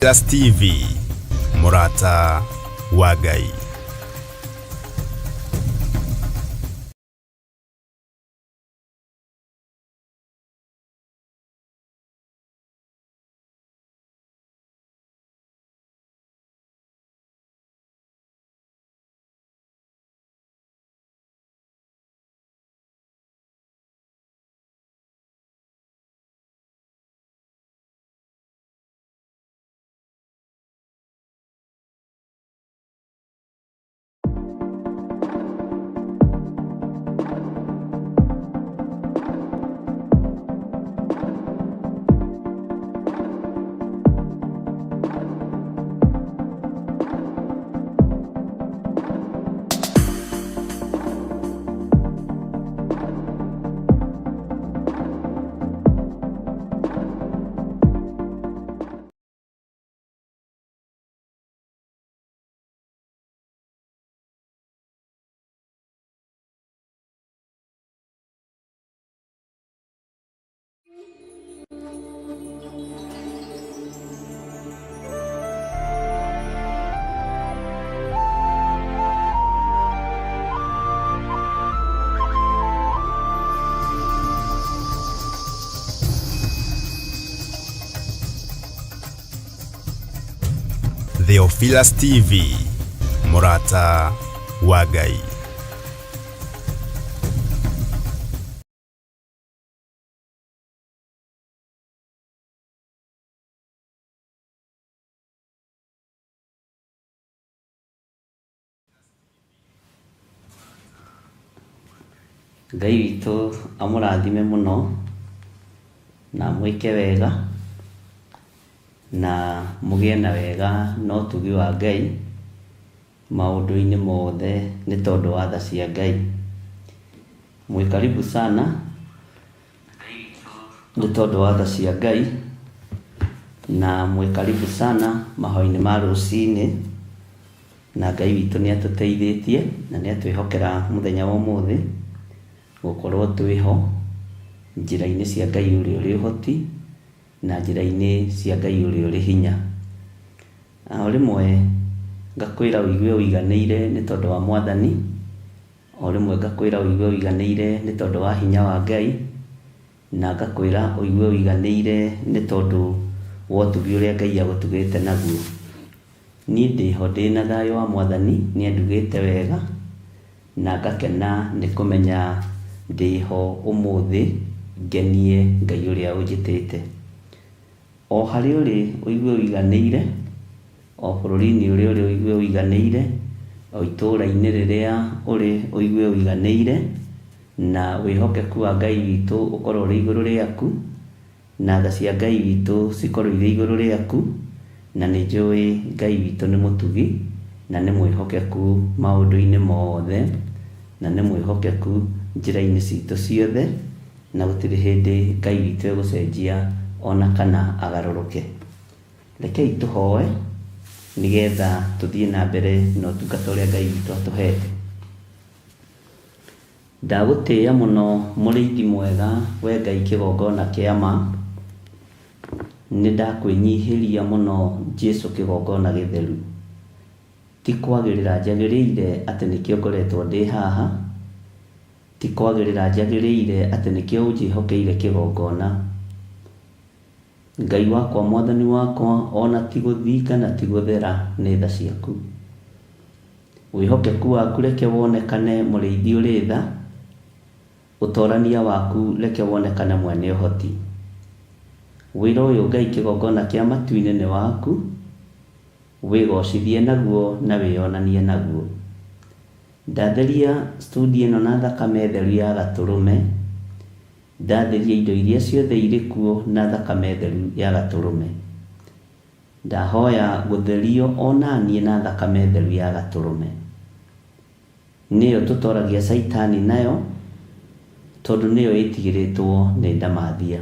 Theophilus TV, Murata wa Ngai. Theophilus TV, Murata wa Ngai. Ngai witũ amũrathime mũno na mwĩke wega na mũgĩe na wega na ũtugi wa Ngai maũndũ-inĩ mothe nĩ tondũ wa tha cia Ngai. Mwĩkaribu sana nĩ tondũ wa tha cia Ngai na mwĩkaribu sana mahoya-inĩ ma rũcinĩ, na Ngai witũ nĩ atũteithĩtie na nĩ atwĩhokera mũthenya wa ũmũthĩ gũkorwo twĩho njĩra-inĩ cia Ngai ũrĩa ũrĩ ũhoti na njĩra-inĩ cia Ngai ũrĩa ũrĩ hinya. O rĩmwe ngakwĩra ũigue ũiganĩire nĩ tondũ wa Mwathani, o rĩmwe ngakwĩra ũigue ũiganĩire nĩ tondũ wa hinya wa Ngai, na ngakwĩra ũigue ũiganĩire nĩ tondũ wa ũtugi ũrĩa Ngai agũtugĩte naguo. Niĩ ndĩho ndĩna thayũ wa Mwathani, nĩ andugĩte wega na ngakena nĩ kũmenya ndĩho ũmũthĩ ngenie Ngai ũrĩa ũnjĩtĩte. O harĩa ũrĩ ũigue ũiganĩire, o bũrũri-inĩ ũrĩa ũrĩ ũigue ũiganĩire, o itũũra-inĩ rĩrĩa ũrĩ ũigue ũiganĩire, na wĩhokeku wa Ngai witũ ũkorwo ũrĩ igũrũ rĩaku, na tha cia Ngai witũ cikorwo irĩ igũrũ rĩaku, na nĩ njũĩ Ngai witũ nĩ mũtugi na nĩ mwĩhokeku maũndũ-inĩ mothe, na nĩ mwĩhokeku njĩra-inĩ citũ ciothe, na gũtirĩ hĩndĩ Ngai witũ egũcenjia ona kana agarũrũke. Rekei tũhoe nĩgetha tũthiĩ na mbere na ũtungata ũrĩa Ngai witũ atũhete. Ndagũtĩĩa mũno mũrĩithi mwega, we Ngai kĩgongona kĩa ma, nĩ ndakwĩnyihĩria mũno Jesũ kĩgongona gĩtheru. Ti kwagĩrĩra njagĩrĩire atĩ nĩkĩo ngoretwo ndĩ haha, ti kwagĩrĩra njagĩrĩire atĩ nĩkĩo ũnjĩhokeire kĩgongona. Ngai wakwa, Mwathani wakwa, ona ti gũthinga na ti gũthera nĩ tha ciaku. Wĩhokeku waku reke wonekane mũrĩithi ũrĩ tha, ũtorania waku reke wonekane mwene ũhoti. Wĩra ũyũ Ngai kĩgongona kĩa matu-inĩ nĩ waku, wĩgocithie naguo na wĩonanie naguo. Ndatheria studio ĩno na thakame theru ya Gatũrũme, ndatheria indo iria ciothe irĩ kuo na thakame theru ya Gatũrũme. Ndahoya gũtherio onaniĩ na thakame theru ya Gatũrũme. Nĩyo tũtoragia Saitani nayo, tondũ nĩyo ĩtigĩrĩtwo nĩ ndamathia.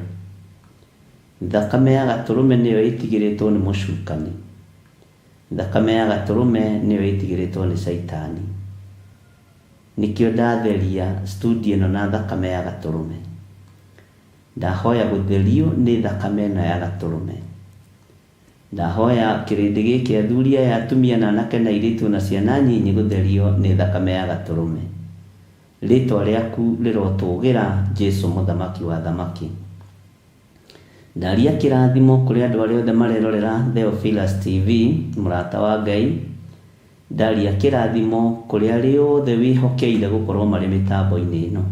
Thakame ya Gatũrũme nĩyo ĩtigĩrĩtwo nĩ mũcukani. Thakame ya Gatũrũme nĩyo ĩtigĩrĩtwo nĩ Saitani. Nĩkĩo ndatheria studio ĩno na thakame ya Gatũrũme. Ndahoya gũtherio nĩ thakame ĩno ya Gatũrũme. ndahoya kirindi giki athuria ya atumia na anake na iritu na ciana nyinyi gutherio ni thakame ya gaturume. Ritwa riaku rirotugira Jesu muthamaki wa thamaki. Ndaria kirathimo kuri andu aria othe marerorera Theophilus TV murata wa Ngai. Ndaria kirathimo kuri aria othe wihokeire gukorwo mari mitambo-ini ino.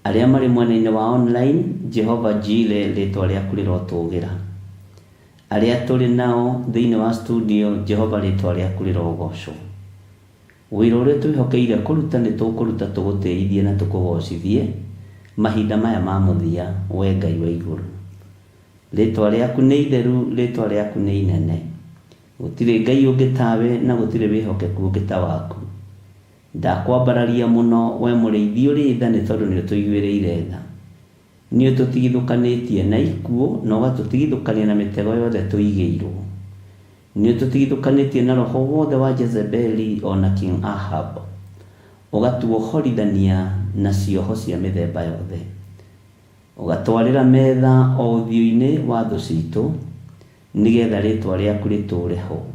Aria mari mwena-ini wa online, Jehovah Jireh ritwa riaku rirotugira. Aria turi nao thiini wa studio, Jehovah ritwa riaku rirogocwo. Wira uria twihokeire kuruta ni tukuruta tugutithie na tukugocithie mahinda maya ma muthia, we Ngai wa iguru. Ritwa riaku ni itheru, ritwa riaku ni inene. Gutire Ngai ungi tawe na gutire wihokeku ungi ta waku. Ndakwambararia muno we muriithi uri tha ni tondu ni tuiguireire tha. Ni ututigithukanitie na ikuo na ugatutithukania na mitego yothe tuigeirwo. Ni ututigithukanitie na roho wothe wa Jezebeli ona King Ahab. Ugatuohorithania na cioho cia mithemba yothe. Ugatwarira metha o uthio-ini wa thu citu nigetha ritwa riaku riture ho.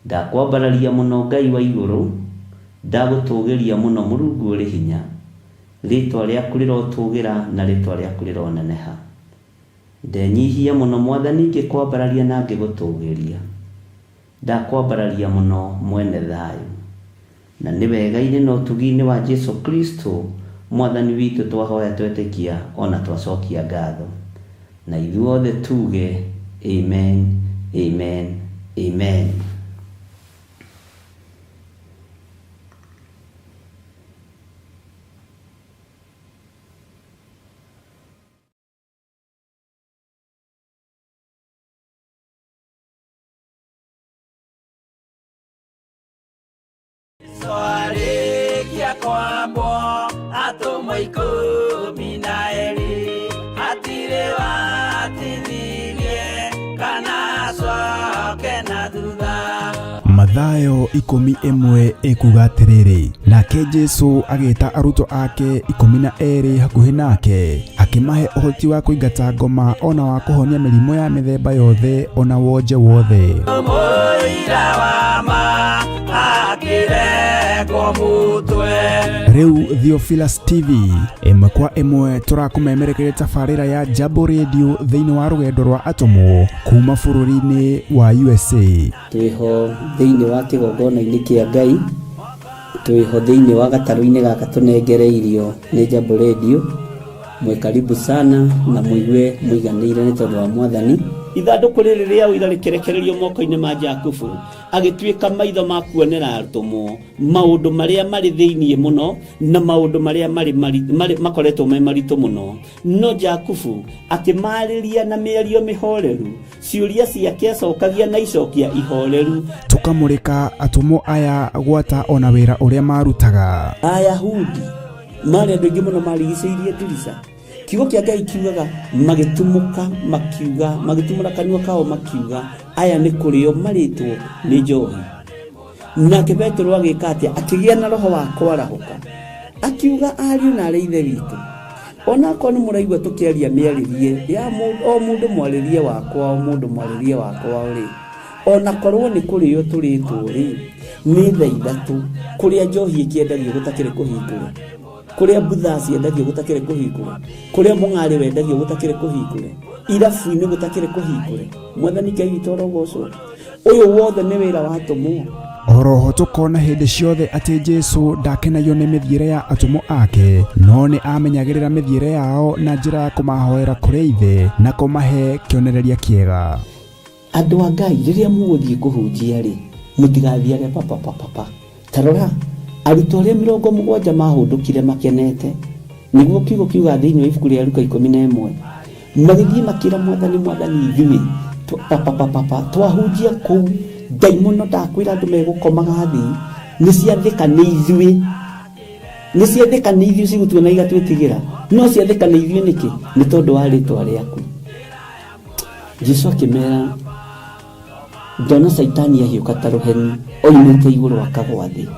Ndakwambararia muno Ngai wa iguru, ndagutugiria muno Murungu uri hinya. Ritwa riaku rirotugira na ritwa riaku rironeneha. Ndenyihia muno Mwathani ngikwambararia na ngigutugiria. Ndakwambararia muno mwene thayu. Na ni wega-ini na utugi-ini wa Jesu Kristo Mwathani witu twahoya twetikia ona twacokia ngatho. Na ithuothe tuge amen, amen, amen. Swarekia kwambo atumwa 12 atire watithirie kana coke na thutha. Mathayo 11 ikuga atiriri, nake Jesu agita arutwo ake 12 hakuhi nake akimahe uhoti wa kuingata ngoma ona wa kuhonia mirimo ya mithemba yothe ona wonje wothe. Moira wa ma akire Riu Theophilus TV imwe kwa imwe turakumemerekeria tabarira ya Jambo Radio thiini wa rugendo rwa atomo kuma bururi-ini wa USA. Twiho thiini wa kigongona-ini kia Ngai, twiho thiini wa gataru-ini gaka tunengereirio ni Jambo Radio. Mwe karibu sana na muigue muiganire ni tondu wa Mwathani. Ithanduku riri ria uira rikirekererio moko-ini ma Jakubu agituika maitho ma kuonera arutumo maundu maria mari thiini muno na maundu maria mari makoretwo me maritu muno. No Jakubu akimariria na mĩario mĩhoreru, ciuria ciake acokagia na icokia ihoreru. Tukamurika atumo aya gwata ona wira uria marutaga. Ayahudi mari andu aingi muno marigicĩirie ndirica. Kiugo kia Ngai kiugaga magitumuka makiuga, magitumura kanua kao makiuga aya ni kurio maritwo ni njohi. Nake Petro agika atia akigia na roho wa kwarahuka akiuga ariu na ithe witu, ona ko ni muraigwa tukiaria miaririe ya mundu mwaririe wakwa, mundu mwaririe wakwa uri ona korwo ni kurio turitwo ri ni tha ithatu kuria njohi ikiendagio gutakire kuhingura, kuria butha ciendagio gutakire kuhingura, kuria mung'ari wendagio gutakire kuhingure, irabu-ini gutakire kuhingure. Mwathani Ngai witu orogocwo. Uyu wothe ni wira wa atumo. Oroho tukona hindi ciothe ati Jesu ndakenagio ni mithiire ya atumo ake, no ni amenyagirira mithiire yao na njira ya kumahoera kuri ithe na kumahe kionereria kiega. Andu a Ngai riria muguthie kuhunjia ri mutigathiage papa. Tarora arutwo aria 70 mahundukire makenete, niguo kiugo kiuga thiini wa ibuku ria Luka 11 magithie makira Mwathani ithuĩ papa twahunjia kuu daimono ndakwira andu megukomaga thi ni ciathika ni ithuĩ cigutuona igatwitigira, no ciathika ni ithuĩ niki ni tondu wa ritwa riaku. Jesu akimera ndona Saitani ahiuka ta ruheni oimite iguru akagwa thi.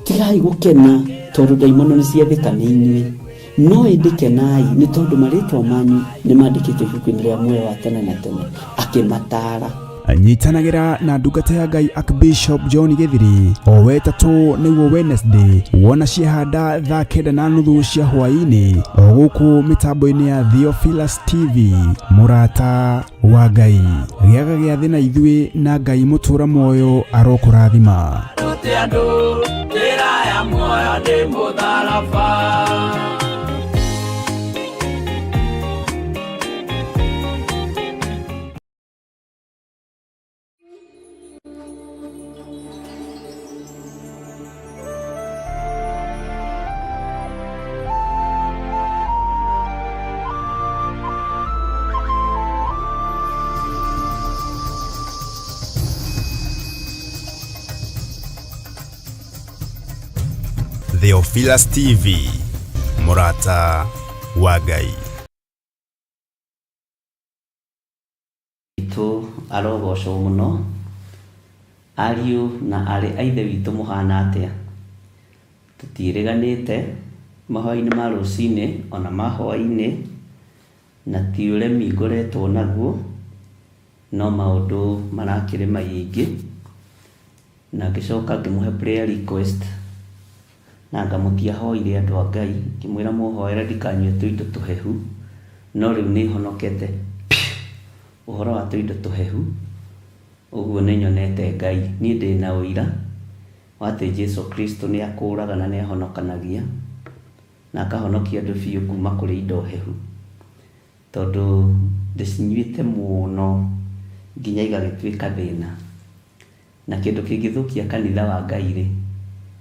Tigai gukena tondu daimono ni ciathika ni inyuĩ, no indikenai nĩ tondũ marĩtwa manyu nĩ mandĩkĩtwo ibuku-inĩ rĩa muoyo wa tene na tene. Akĩmataara. Nyitanagĩra na ndungata ya Ngai Archbishop John Githiri o wetatũ nĩguo Wednesday wona ciehanda thaa 9:30 cia hwaĩ-inĩ o gũkũ mĩtambo-inĩ ya Theophilus TV. Mũrata wa Ngai gĩaga gĩa thĩ na ithuĩ na Ngai mũtũra muoyo arokũrathima. Theophilus TV, mũrata wa Ngai. Itu arogocwo mũno. Ariũ na arĩ a ithe witũ mũhana atĩa? Tũtiĩrĩganĩte mahoya-inĩ ma rũcinĩ ona ma hwaĩ-inĩ, na ti ũremi ngoretwo naguo, no maũndũ marakĩrĩ maingĩ, na ngĩcoka ngĩmũhe prayer request na ngamũtia hoire andũ a Ngai ngĩmwĩra mũhoere ndikanyue tũindo tũhehu, no rĩu nĩ honokete ũhoro wa tũindo tũhehu. Ũguo nĩ nyonete Ngai, niĩ ndĩ na ũira wa atĩ Jesu Kristo nĩ akũraga na nĩ ahonokanagia na akahonokia andũ biũ kuma kũrĩ indo hehu, tondũ ndĩcinyuĩte mũno nginya igagĩtuĩka thĩna. Na kĩndũ kĩngĩthũkia kanitha wa Ngai-rĩ,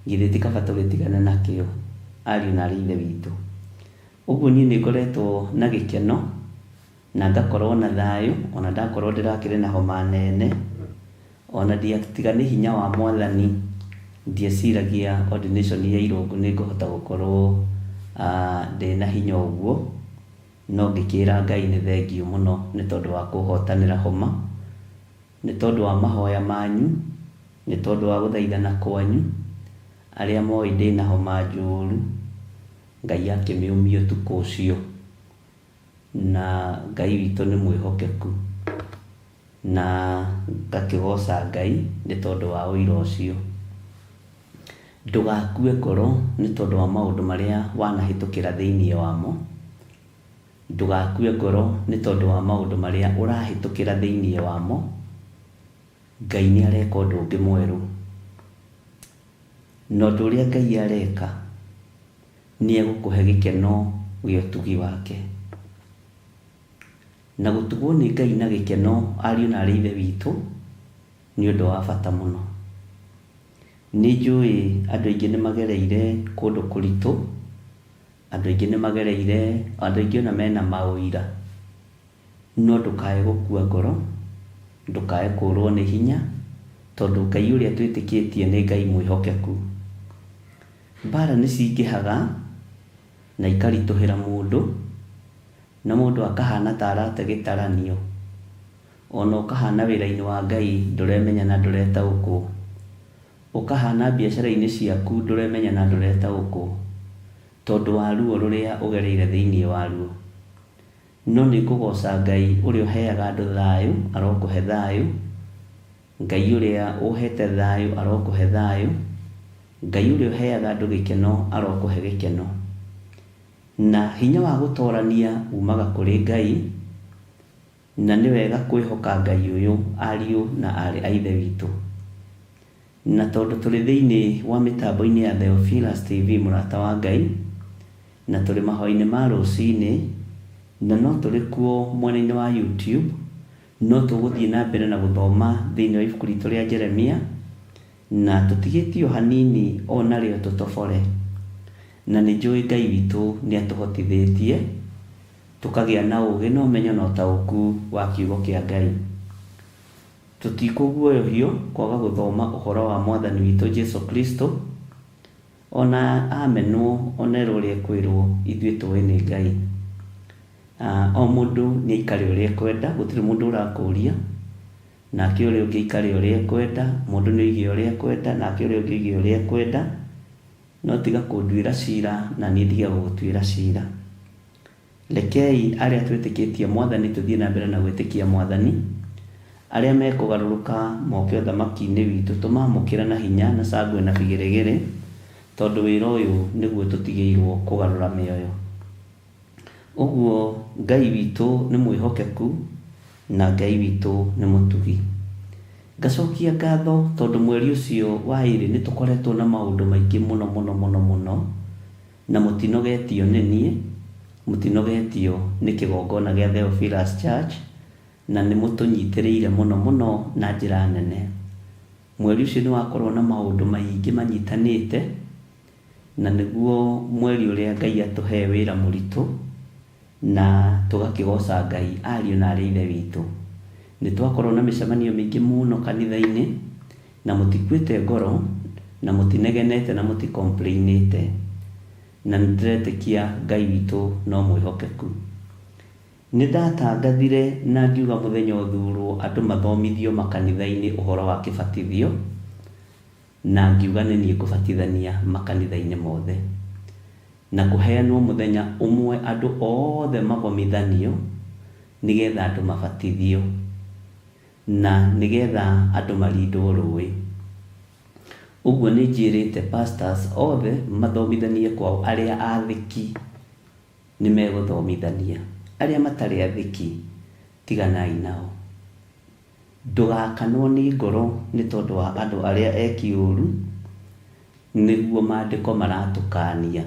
githĩ tikaba tũgĩtigana nakĩo ariũ na arĩ ithe witũ. Ũguo niĩ nĩ ngoretwo na gĩkeno na ngakorwo na thayũ, ona ndakorwo ndĩrakĩrĩ na homa nene, ona ndiatiga nĩ hinya wa Mwathani, ndieciragia ordination ya Irũngũ nĩ ngũhota gũkorwo ndĩ na hinya ũguo, no ngĩkĩra Ngai nĩ thengiũ mũno nĩ tondũ wa kũhotanĩra homa, nĩ tondũ wa mahoya manyu, nĩ tondũ wa gũthaithana kwanyu. Arĩa moĩ ndĩ na homa njũru, Ngai akĩmĩumia ũtukũ ũcio, na Ngai witũ nĩ mwĩhokeku, na ngakĩgoca Ngai nĩ tondũ wa ũira ũcio. Ndũgakue ngoro nĩ tondũ wa maũndũ marĩa wanahĩtũkĩra thĩinĩ wamo. Ndũgakue ngoro nĩ tondũ wa maũndũ marĩa ũrahĩtũkĩra thĩinĩ wamo. Ngai nĩ areka ũndũ ũngĩ mwerũ, na ũndũ ũrĩa Ngai areka nĩ egũkũhe gĩkeno gĩa ũtugi wake. Na gũtugwo nĩ Ngai na gĩkeno ariũ na arĩ ithe witũ nĩ ũndũ wa bata mũno. Nĩ njũĩ andũ aingĩ nĩ magereire kũndũ kũritũ, andũ aingĩ nĩ magereire, andũ aingĩ ona mena maũira, no ndũkae gũkua ngoro, ndũkae kũrwo nĩ hinya, tondũ Ngai ũrĩa twĩtĩkĩtie nĩ Ngai mwĩhokeku. Mbara nĩ cingĩhaga na ikaritũhĩra mũndũ, na mũndũ akahana ta arate gĩtaranio, ona ũkahana wĩra-inĩ wa Ngai ndũremenya na ndũretaũkwo, ũkahana biacara-inĩ ciaku ndũremenya na ndũretaũkwo, tondũ wa ruo rũrĩa ũgereire thĩinĩ waruo. No nĩ ngũgoca Ngai ũrĩa ũheaga andũ thayũ arokũhe thayũ, Ngai ũrĩa ũhete thayũ arokũhe thayũ, Ngai ũrĩa ũheaga andũ gĩkeno arokũhe gĩkeno. Na hinya wa gũtorania umaga kũrĩ Ngai, na nĩ wega kwĩhoka Ngai ũyũ ariũ na arĩ a ithe witũ. Na tondũ tũrĩ thĩinĩ wa mĩtambo-inĩ ya Theophilus TV mũrata wa Ngai, na tũrĩ mahoya-inĩ ma rũcinĩ, na no tũrĩ kuo mwena-inĩ wa YouTube, no tũgũthiĩ na mbere na gũthoma thĩinĩ wa ibuku ritũ rĩa Jeremia, na tũtigĩtio hanini ona rĩo tũtobore. Na nĩ njũĩ Ngai witũ nĩ atũhotithĩtie tũkagĩa na ũũgĩ na ũmenyo na ũtaũku wa kiugo kĩa Ngai. Tũtikũguoyohio kwaga gũthoma ũhoro wa Mwathani witũ Jesu Kristo, ona amenwo onerwo ũrĩa kwĩrwo ithuĩ tũĩ nĩ Ngai. O mũndũ nĩ aikare ũrĩa ekwenda, gũtirĩ mũndũ ũrakũria, nake ũrĩa ũngĩ aikare ũrĩa ekwenda, mũndũ nĩ oige ũrĩa ekwenda, nake ũrĩa ũngĩ oige ũrĩa ekwenda. no tiga kũnduĩra cira na niĩ ndige gũgũtuĩra cira. Rekei arĩa twĩtĩkĩtie Mwathani tũthiĩ na mbere na gwĩtĩkia Mwathani, arĩa mekũgarũrũka moke ũthamaki-inĩ witũ tũmamũkĩra na hinya na cangwe na bigĩrĩgĩrĩ, tondũ wĩra ũyũ nĩguo tũtigĩirwo kũgarũra mĩoyo. Ũguo Ngai witũ nĩ mwĩhokeku na Ngai witũ nĩ mũtugi. Ngacokia ngatho tondũ mweri ũcio wa ĩrĩ nĩ tũkoretwo na maũndũ maingĩ mũno na mũtinogetio nĩ niĩ, mũtinogetio nĩ kĩgongona gĩa Theophilus Church, na nĩ mũtũnyitĩrĩire mũno na njĩra nene. Mweri ũcio nĩ wakorwo na maũndũ maingĩ manyitanĩte, na nĩguo mweri ũrĩa Ngai atũhe wĩra mũritũ na tũgakĩgoca Ngai ariũ na arĩ ithe witũ. Nĩ twakorwo na mĩcemanio mĩingĩ mũno kanitha-inĩ, na mũtikuĩte ngoro na mũtinegenete na mũtikomplainĩte, na nĩndĩretĩkia Ngai witũ no mwĩhokeku. Nĩ ndatangathire na ngiuga mũthenya ũthurwo andũ mathomithio makanitha-inĩ ũhoro wa kĩbatithio, na ngiuga nĩ niĩ ngũbatithania makanitha-inĩ mothe, na kũheanwo mũthenya ũmwe andũ othe magomithanio nĩgetha andũ mabatithio na nĩgetha andũ marindwo rũĩ. Ũguo nĩ njĩrĩte pastors othe mathomithanie kwao, arĩa athĩki nĩ megũthomithania, arĩa matarĩ athĩki tiganai nao. Ndũgakanwo nĩ ngoro nĩ tondũ wa andũ arĩa eki ũru, nĩguo maandĩko maratũkania.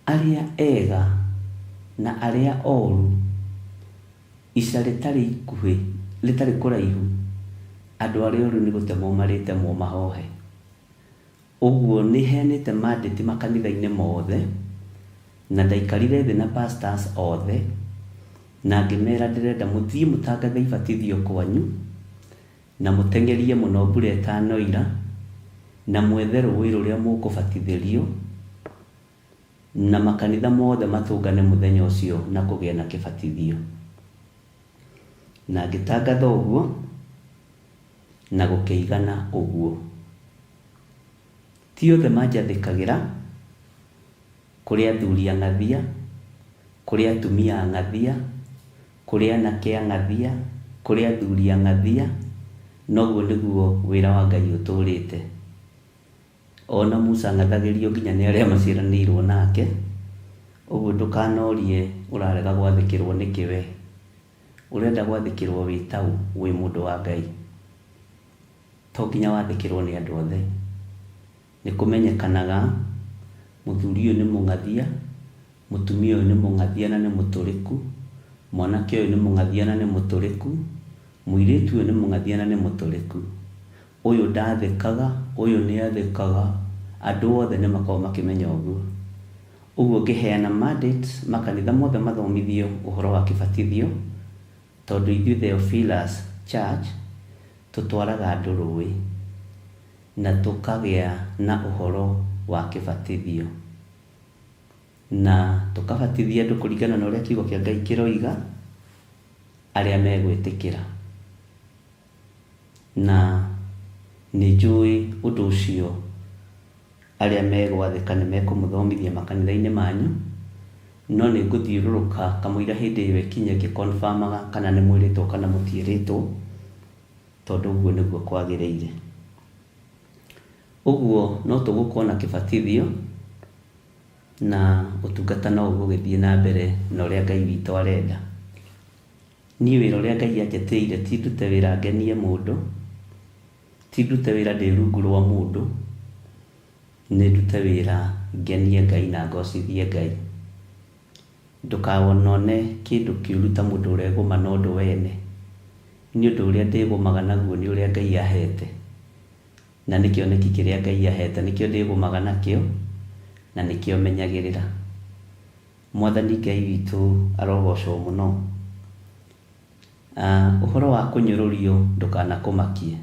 Arĩa ega na arĩa oru, ica rĩtarĩ ikuhĩ rĩtarĩ kũraihu, andũ arĩa oru nĩ gũtemwo marĩtemwo mahohe. Ũguo nĩ heanĩte mandate makanitha-inĩ mothe, na ndaikarire thĩ na pastors othe na ngĩmera ndĩrenda mũthiĩ mũtangathe ibatithio kwanyu, na mũtengerie mũno mbura ĩtanoira, na mwethe rũĩ rũrĩa mũkũbatithĩrio, na makanitha mothe matũngane mũthenya ũcio na kũgĩa na kĩbatithio. Na ngĩtangatha ũguo na gũkĩigana ũguo. Ti othe manjathĩkagĩra, kũrĩ athuri ang'athia, kũrĩ atumia ang'athia, kũrĩ anake ang'athia, kũrĩ athuri ang'athia, noguo nĩguo wĩra wa Ngai ũtũrĩte. Ona Musa ang'athagĩrio nginya nĩ arĩa maciaranĩirwo nake, ũguo ndũkanorie ũrarega gwathĩkĩrwo nĩkĩ we. Ũrenda gwathĩkĩrwo wĩ taũ wĩ mũndũ wa Ngai, to nginya wathĩkĩrwo nĩ andũ othe. Nĩ kũmenyekanaga mũthuri ũyũ nĩ mũng'athia, mũtumia ũyũ nĩ mũng'athia na nĩ mũtũrĩku, mwanake ũyũ nĩ mũng'athia na nĩ mũtũrĩku, mũirĩtu ũyũ nĩ mũng'athia na nĩ mũtũrĩku, ũyũ ndathĩkaga, ũyũ nĩ athĩkaga, andũ othe nĩ makorwo makĩmenya ũguo. Ũguo ngĩheana mandate makanitha mothe mathomithio ũhoro wa kĩbatithio, tondũ ithuĩ Theophilus Church tũtwaraga andũ rũĩ na tũkagĩa na ũhoro wa kĩbatithio, na tũkabatithia andũ kũringana na ũrĩa kiugo kĩa Ngai kĩroiga, arĩa megwĩtĩkĩra. Na nĩ njũĩ ũndũ ũcio arĩa megwathĩka nĩ mekũmũthomithia makanitha-inĩ manyu, no nĩ ngũthiũrũrũka kamũira hĩndĩ ĩyo ĩkinye ngĩconfirmaga kana nĩ mwĩrĩtwo kana mũtiĩrĩtwo, tondũ ũguo nĩguo kwagĩrĩire. Ũguo no tũgũkorwo na kĩbatithio na ũtungata no ũgũgĩthiĩ na mbere na ũrĩa Ngai witũ arenda. Niĩ wĩra ũrĩa Ngai anjetĩire ti ndute wĩra ngenie mũndũ, ti ndute wĩra ndĩ rungu rwa mũndũ, nĩ ndute wĩra ngenie Ngai na ngocithie Ngai. Ndũkanone kĩndũ kĩũru ta mũndũ ũregũma na ũndũ wene, nĩ ũndũ ũrĩa ndĩgũmaga naguo nĩ ũrĩa Ngai ahete, na nĩ kĩoneki kĩrĩa Ngai ahete nĩkĩo ndĩgũmaga nakĩo, na nĩkĩo menyagĩrĩra. Mwathani Ngai witũ arogocwo mũno. Ũhoro wa kũnyũrũrio ndũkanakũmakie,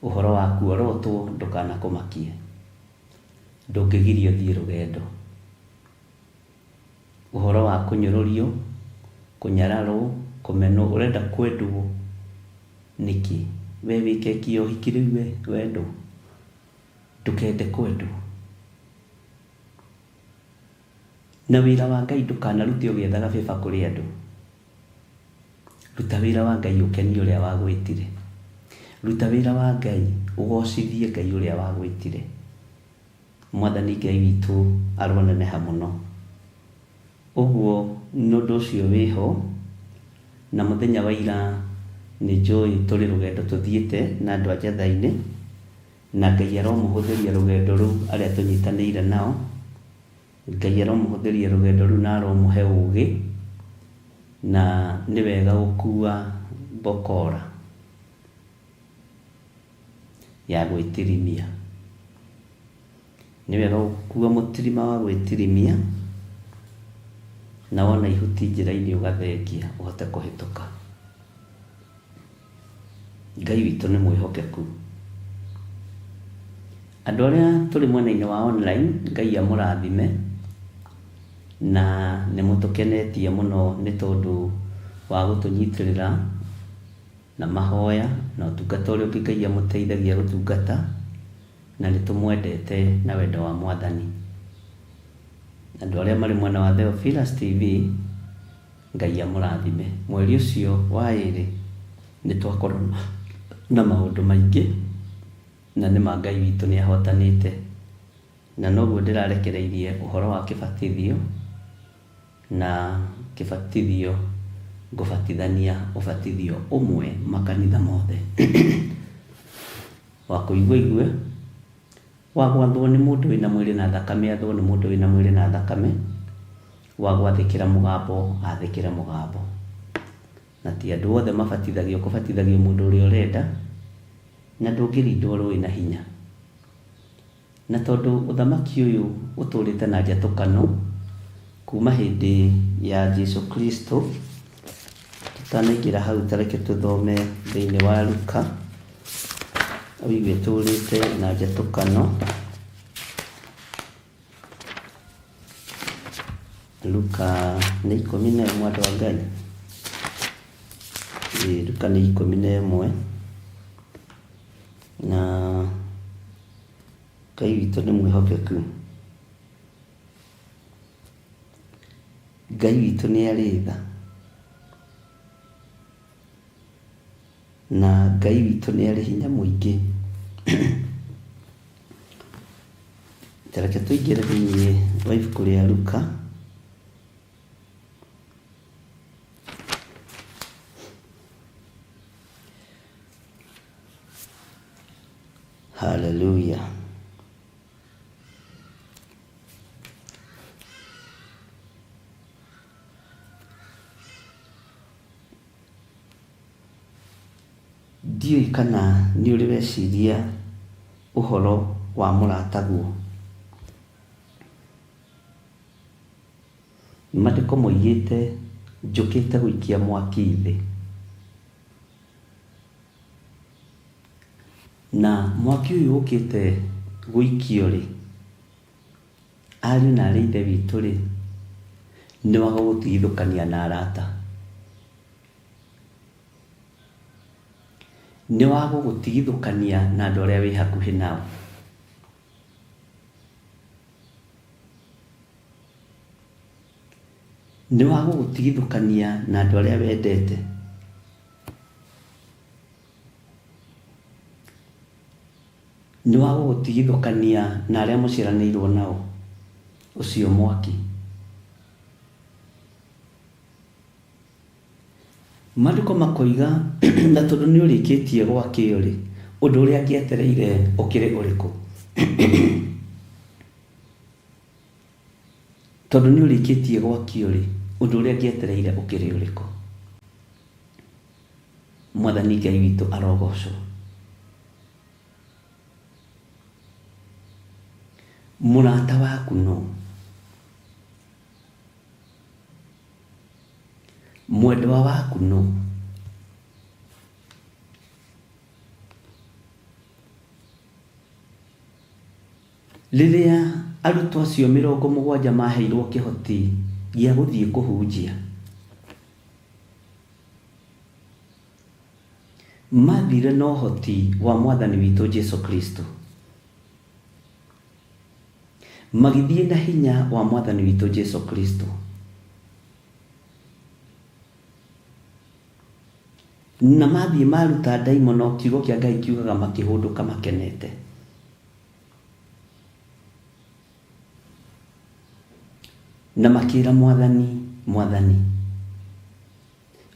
ũhoro wa kuorotwo ndũkanakũmakie, ndũngĩgirio thiĩ rũgendo. Ũhoro wa kũnyũrũrio, kũnyararwo, kũmenwo, ũrenda kwendwo nĩkĩ? We wĩke kĩo hiki rĩu we wendwo. ndukende kwendwo. Na wĩra wa Ngai ndũkanarute ũgĩethaga bĩba kũrĩ andũ. Ruta wĩra wa Ngai ũkenie ũrĩa wagwĩtire. Ruta wĩra wa Ngai ũgocithie Ngai ũrĩa wagwĩtire. Mwathani Ngai witũ aroneneha mũno. Ũguo nũndũ ũcio wĩho, na mũthenya wa ira nĩnjũĩ tũrĩ rũgendo tũthiĩte na andũ a Njatha-inĩ, na Ngai aromũhũthĩria rũgendo rũu arĩa tũnyitanĩire nao. Ngai aromũhũthĩria rũgendo rũu na aromũhe ũũgĩ, na nĩ wega gũkua mbokora ya gwĩtirimia. Nĩ wega gũkua mũtirima wa gwĩtirimia, na wona ihuti njĩra-inĩ ũgathengia ũhote kũhĩtũka. Ngai witũ nĩ mwĩhokeku. Andũ arĩa tũrĩ mwena-inĩ wa online, Ngai amũrathime, na nĩ mũtũkenetie mũno nĩ tondũ wa gũtũnyitĩrĩra na mahoya na ũtungata ũrĩa ũngĩ Ngai amũteithagia gũtungata, na nĩ tũmwendete na wendo wa Mwathani. Andũ arĩa marĩ mwena wa Theophilus TV, Ngai amũrathime. Mweri ũcio wa ĩrĩ nĩ twakorwo na maũndũ maingĩ, na nĩ ma Ngai witũ nĩ ahotanĩte. Na noguo ndĩrarekereirie ũhoro wa kĩbatithio, na kĩbatithio ngũbatithania ũbatithio ũmwe makanitha mothe. Wa kũigua igue, wa gwathwo nĩ mũndũ wĩna mwĩrĩ na thakame athwo nĩ mũndũ wĩna mwĩrĩ na thakame, wa gwathĩkĩra mũgambo athĩkĩre mũgambo. Na ti andũ othe mabatithagio kũbatithagio mũndũ ũrĩa ũrenda, na ndũngĩrindwo rũĩ na hinya. Na tondũ ũthamaki ũyũ ũtũrĩte na njatũkano kuma hĩndĩ ya Jesũ Kristo, tũtanaingĩra hau tareke tũthome thĩinĩ wa Luka, wĩgue tũrĩte na njatũkano. Luka nĩ 11 andũ a Ngai. Luka nĩ 11, na Ngai witũ nĩ mwĩhokeku. Ngai witũ nĩ arĩ tha, na Ngai witũ nĩ arĩ hinya mũingĩ. Tareke tũingĩre thĩinĩ wa ibuku rĩa Luka. Hallelujah. Ndiũĩ kana nĩ ũrĩ weciria ũhoro wa mũrataguo. Maandĩko moigĩte njũkĩte gũikia mwaki thĩ, na mwaki ũyũ ũkĩte gũikio rĩ, ariũ na aarĩ a Ithe witũ rĩ, nĩ wa gũtigithũkania na arata. Nĩ wa gũtigithũkania na andũ arĩa wĩ hakuhĩ nao. Nĩ wa gũtigithũkania na andũ arĩa wendete. Nĩ wa gũtigithũkania na arĩa mũciaranĩirwo nao, ũcio mwaki. Maandĩko makoiga na tondũ nĩ ũrĩkĩtie gwakĩo rĩ, ũndũ ũrĩa angĩetereire ũkĩrĩ ũrĩkũ? Tondũ nĩ ũrĩkĩtie gwakĩo rĩ, ũndũ ũrĩa angĩetereire ũkĩrĩ ũrĩkũ? Mwathani Ngai witũ arogocwo. Mũrata waku no? Mwendwa waku no? Rĩrĩa arutwo acio 70 maheirwo kĩhoti gĩa gũthiĩ kũhunjia, mathire na ũhoti wa Mwathani witũ Jesũ Kristo, magithie na hinya wa mwathani witũ Jesu Kristo. Na mathiĩ maruta ndaimono, kiugo kĩa Ngai kiugaga makĩhũndũka makenete. Na makĩra Mwathani,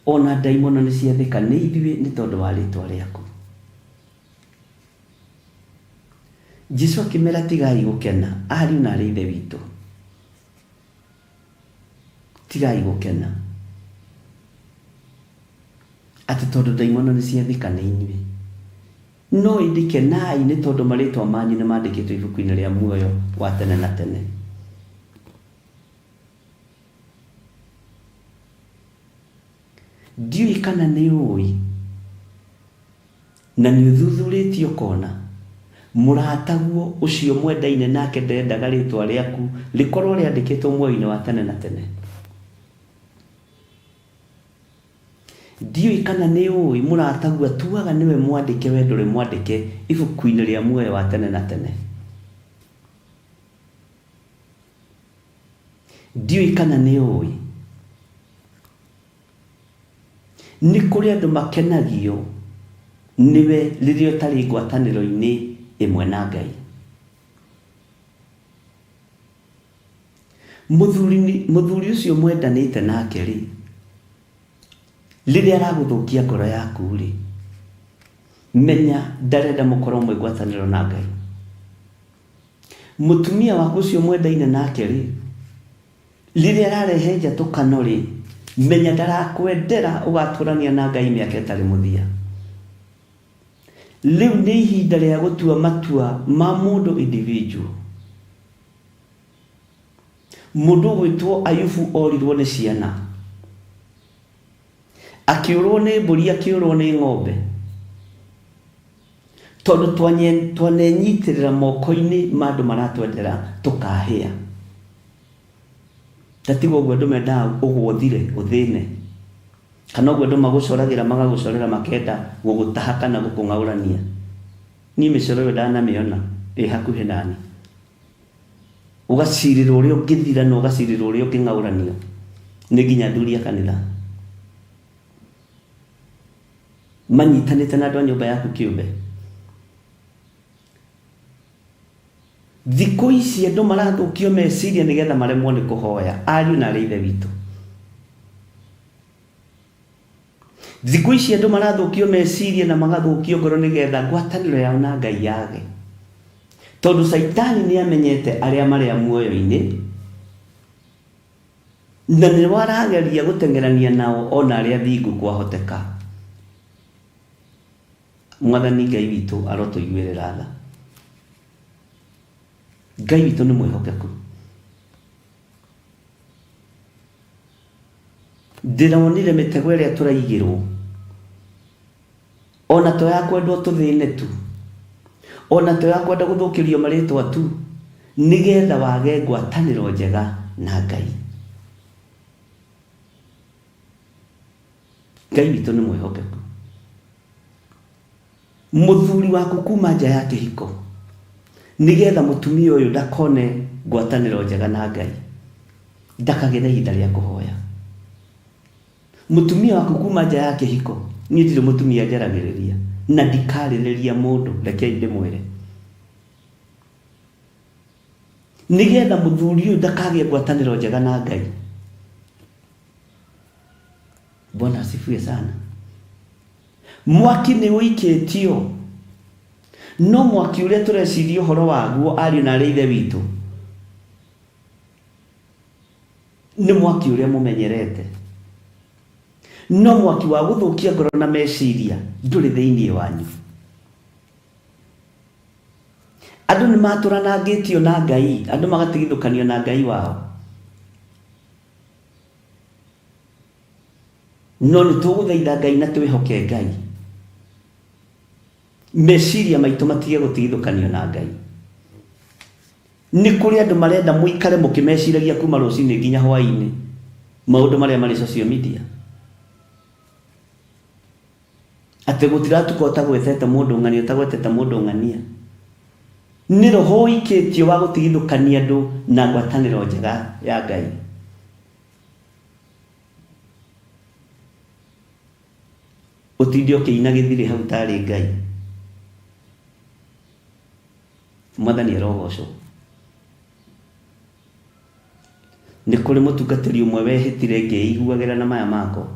ona ndaimono nĩ ciathĩka nĩ ithuĩ nĩ tondũ wa rĩĩtwa rĩaku. Jesũ akĩmera tigai gũkena, ariũ na aarĩ a Ithe witũ. Tigai gũkena atĩ tondũ ndaimono nĩ ciathĩka nĩ inyuĩ. No ĩndĩ kenai nĩ tondũ marĩĩtwa manyu nĩ mandĩkĩtwo ibuku-inĩ rĩa muoyo wa tene na tene. Ndiũĩ kana nĩ ũĩ na nĩ ũthuthurĩtio ũkona mũrataguo ũcio mwendaine nake ndendaga rĩĩtwa rĩaku rĩkorwo rĩandĩkĩtwo muoyo-inĩ wa tene na tene. Ndiũĩ kana nĩ ũĩ mũrataguo atuaga nĩwe mwandĩke we ndũrĩ mwandĩke ibuku-inĩ rĩa muoyo wa tene na tene. Ndiũĩ kana nĩ ũĩ nĩ kũrĩ andũ makenagio niwe rĩrĩa ũtarĩ ngwatanĩro-inĩ ĩmwe na Ngai. Mũthuri ũcio mwendanĩte nake rĩ, rĩrĩa aragũthũkia ngoro yaku rĩ, menya ndarenda mũkorwo mwĩ ngwatanĩro na Ngai. Mũtumia waku ũcio mwendaine nake rĩ, rĩrĩa ararehe njatũkano rĩ, menya ndarakwendera ũgatũrania na Ngai mĩaka ĩtarĩ mũthia. Rĩu nĩ ihinda rĩa gũtua matua ma mũndũ individual. Mũndũ gwĩtwo Ayubu orirwo nĩ ciana, akĩũrwo nĩ mbũri, akĩũrwo nĩ ng'ombe, tondũ twanenyiitĩrĩra moko-inĩ ma andũ maratwendera tũkahĩa. Tatiga ũguo andũ mendaga ũgũthire ũthĩne, kana ũguo andũ magũcoragĩra magagũcorera makenda gũgũtaha kana gũkũng'aũrania. Niĩ mĩcoro ĩyo ndanamĩona ĩ hakuhĩ nani. Ũgacirĩrwo ũrĩa ũngĩthira na ũgacirĩrwo ũrĩa ũngĩng'aũranio nĩ nginya athuri a kanitha manyitanĩte na andũ a nyũmba yaku kĩũmbe. Thikũ ici andũ marathũkio meciria nĩgetha maremwo nĩ kũhoya, ariũ na aarĩ a Ithe witũ. Thikũ ici andũ marathũkio meciria na magathũkio ngoro nĩgetha ngwatanĩro yao na Ngai yage, tondũ Saitani nĩ amenyete arĩa marĩ muoyo-inĩ na nĩ warageria gũteng'erania nao ona arĩa thingu kwahoteka. Mwathani Ngai witũ arotũiguĩrĩra tha. Ngai witũ nĩ mwĩhokeku. Ndĩronire mĩtego ĩrĩa tũraigĩrwo, ona to ya kwendwo tũthĩne tu, ona to ya kwenda gũthũkĩrio marĩĩtwa tu, nĩgetha wage ngwatanĩro njega na Ngai. Ngai witũ nĩ mwĩhokeku. Mũthuri waku kuma nja ya kĩhiko, nĩgetha mũtumia ũyũ ndakone ngwatanĩro njega na Ngai, ndakagĩe na ihinda rĩa kũhoya. Mũtumia waku kuma nja ya kĩhiko, niĩ ndirĩ mũtumia njaragĩrĩria na ndikarĩrĩria mũndũ, rekei ndĩmwĩre, nĩgetha mũthuri ũyũ ndakagĩe ngwatanĩro njega na Ngai. Bwana asifiwe sana. Mwaki nĩ ũikĩtio, no mwaki ũrĩa tũreciria ũhoro waguo ariũ na aarĩ a Ithe witũ nĩ mwaki ũrĩa mũmenyerete, no mwaki wa gũthũkia ngoro na meciria ndũrĩ thĩinĩ wanyu. Andũ nĩ matũranangĩtio na Ngai, andũ magatigithũkanio na Ngai wao, no nĩ tũgũthaitha Ngai na twĩhoke Ngai, meciria maitũ matige gũtigithũkanio na Ngai. Nĩ kũrĩ andũ marenda mũikare mũkĩmeciragia kuma rũcinĩ nginya hwaĩ-inĩ maũndũ marĩa marĩ social media, atĩ gũtiratuka ũtagwetete mũndũ ng'ania ũtagwetete mũndũ ng'ania. nĩ roho ũikĩtio wa gũtigithũkania andũ na ngwatanĩro njega ya Ngai. Ũtinde ũkĩina gĩthirĩ hau tarĩ Ngai. Mwathani arogocwo. Nĩ kũrĩ mũtungatĩri ũmwe wehĩtire ngĩiguagĩra na maya makwa,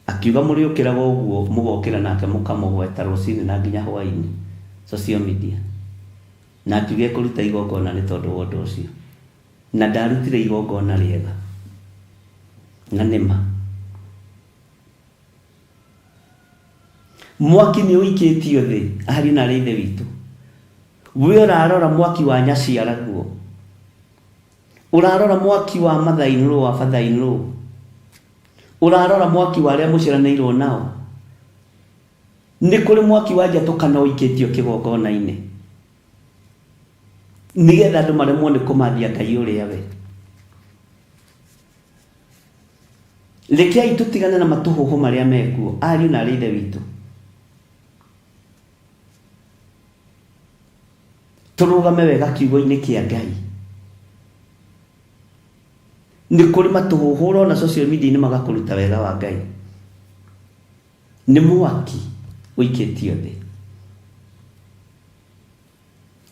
akiuga mũrĩũkĩraga ũguo mũgokĩra nake mũkamũgweta rũcinĩ na nginya hwainĩ social media, na akiuga kũruta igongona nĩ tondũ wa ũndũ ũcio, na ndarutire igongona rĩega na nĩma. Mwaki nĩ ũikĩtio thĩ, ariũ na arĩ ithe witũ. We ũrarora mwaki wa Nyaciara guo, ũrarora mwaki wa Mathainũrũ wa Bathainũrũ, ũrarora mwaki wa arĩa mũciaranĩirwo nao. Nĩ kũrĩ mwaki wa njatũkana ũikĩtio kĩgongona-inĩ, nĩgetha andũ maremwo nĩ kũmathia Ngai ũrĩa we. Rekei tũtigane na matũhũhũ marĩa mekuo, ariũ na arĩ ithe witũ. Tũrũgame wega kiugo-inĩ kĩa Ngai. Nĩ kũrĩ matũhũhũ ũrona social media-inĩ magakũruta wega wa Ngai. Nĩ mwaki ũikĩtio thĩ.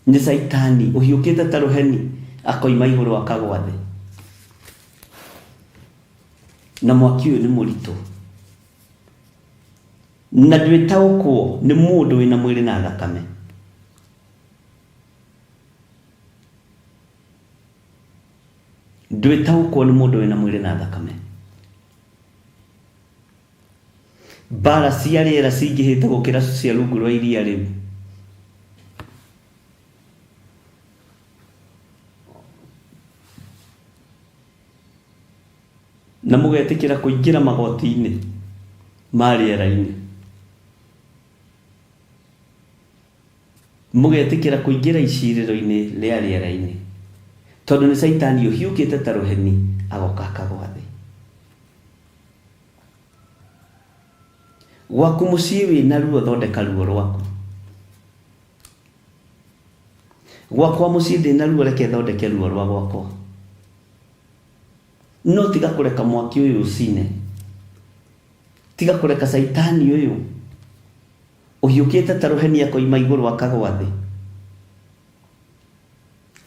Nĩ Saitani ũhiũkĩte ta rũheni akoima igũrũ akagwa thĩ. Na mwaki ũyũ nĩ mũritũ. Na ndwĩtaũkwo nĩ mũndũ wĩna mwĩrĩ na thakame. Ndwĩtaũkwo nĩ mũndũ wĩna mwĩrĩ na thakame. Mbara cia rĩera cingĩhĩte gũkĩra cia rungu rwa iria rĩu. Na mũgetĩkĩra kũingĩra magoti-inĩ ma rĩera-inĩ. Mũgetĩkĩra kũingĩra icirĩro-inĩ rĩa rĩera-inĩ. Tondũ nĩ Saitani ũhiũkĩte ta rũheni agoka akagwa thĩ. Gwaku mũciĩ wĩna ruo thondeka ruo rwaku. Gwakwa mũciĩ ndĩna ruo reke thondeke ruo rwa gwakwa. No tiga kũreka mwaki ũyũ ũcine. Tiga kũreka Saitani ũyũ ũhiũkĩte ta rũheni akoima igũrũ akagwa thĩ,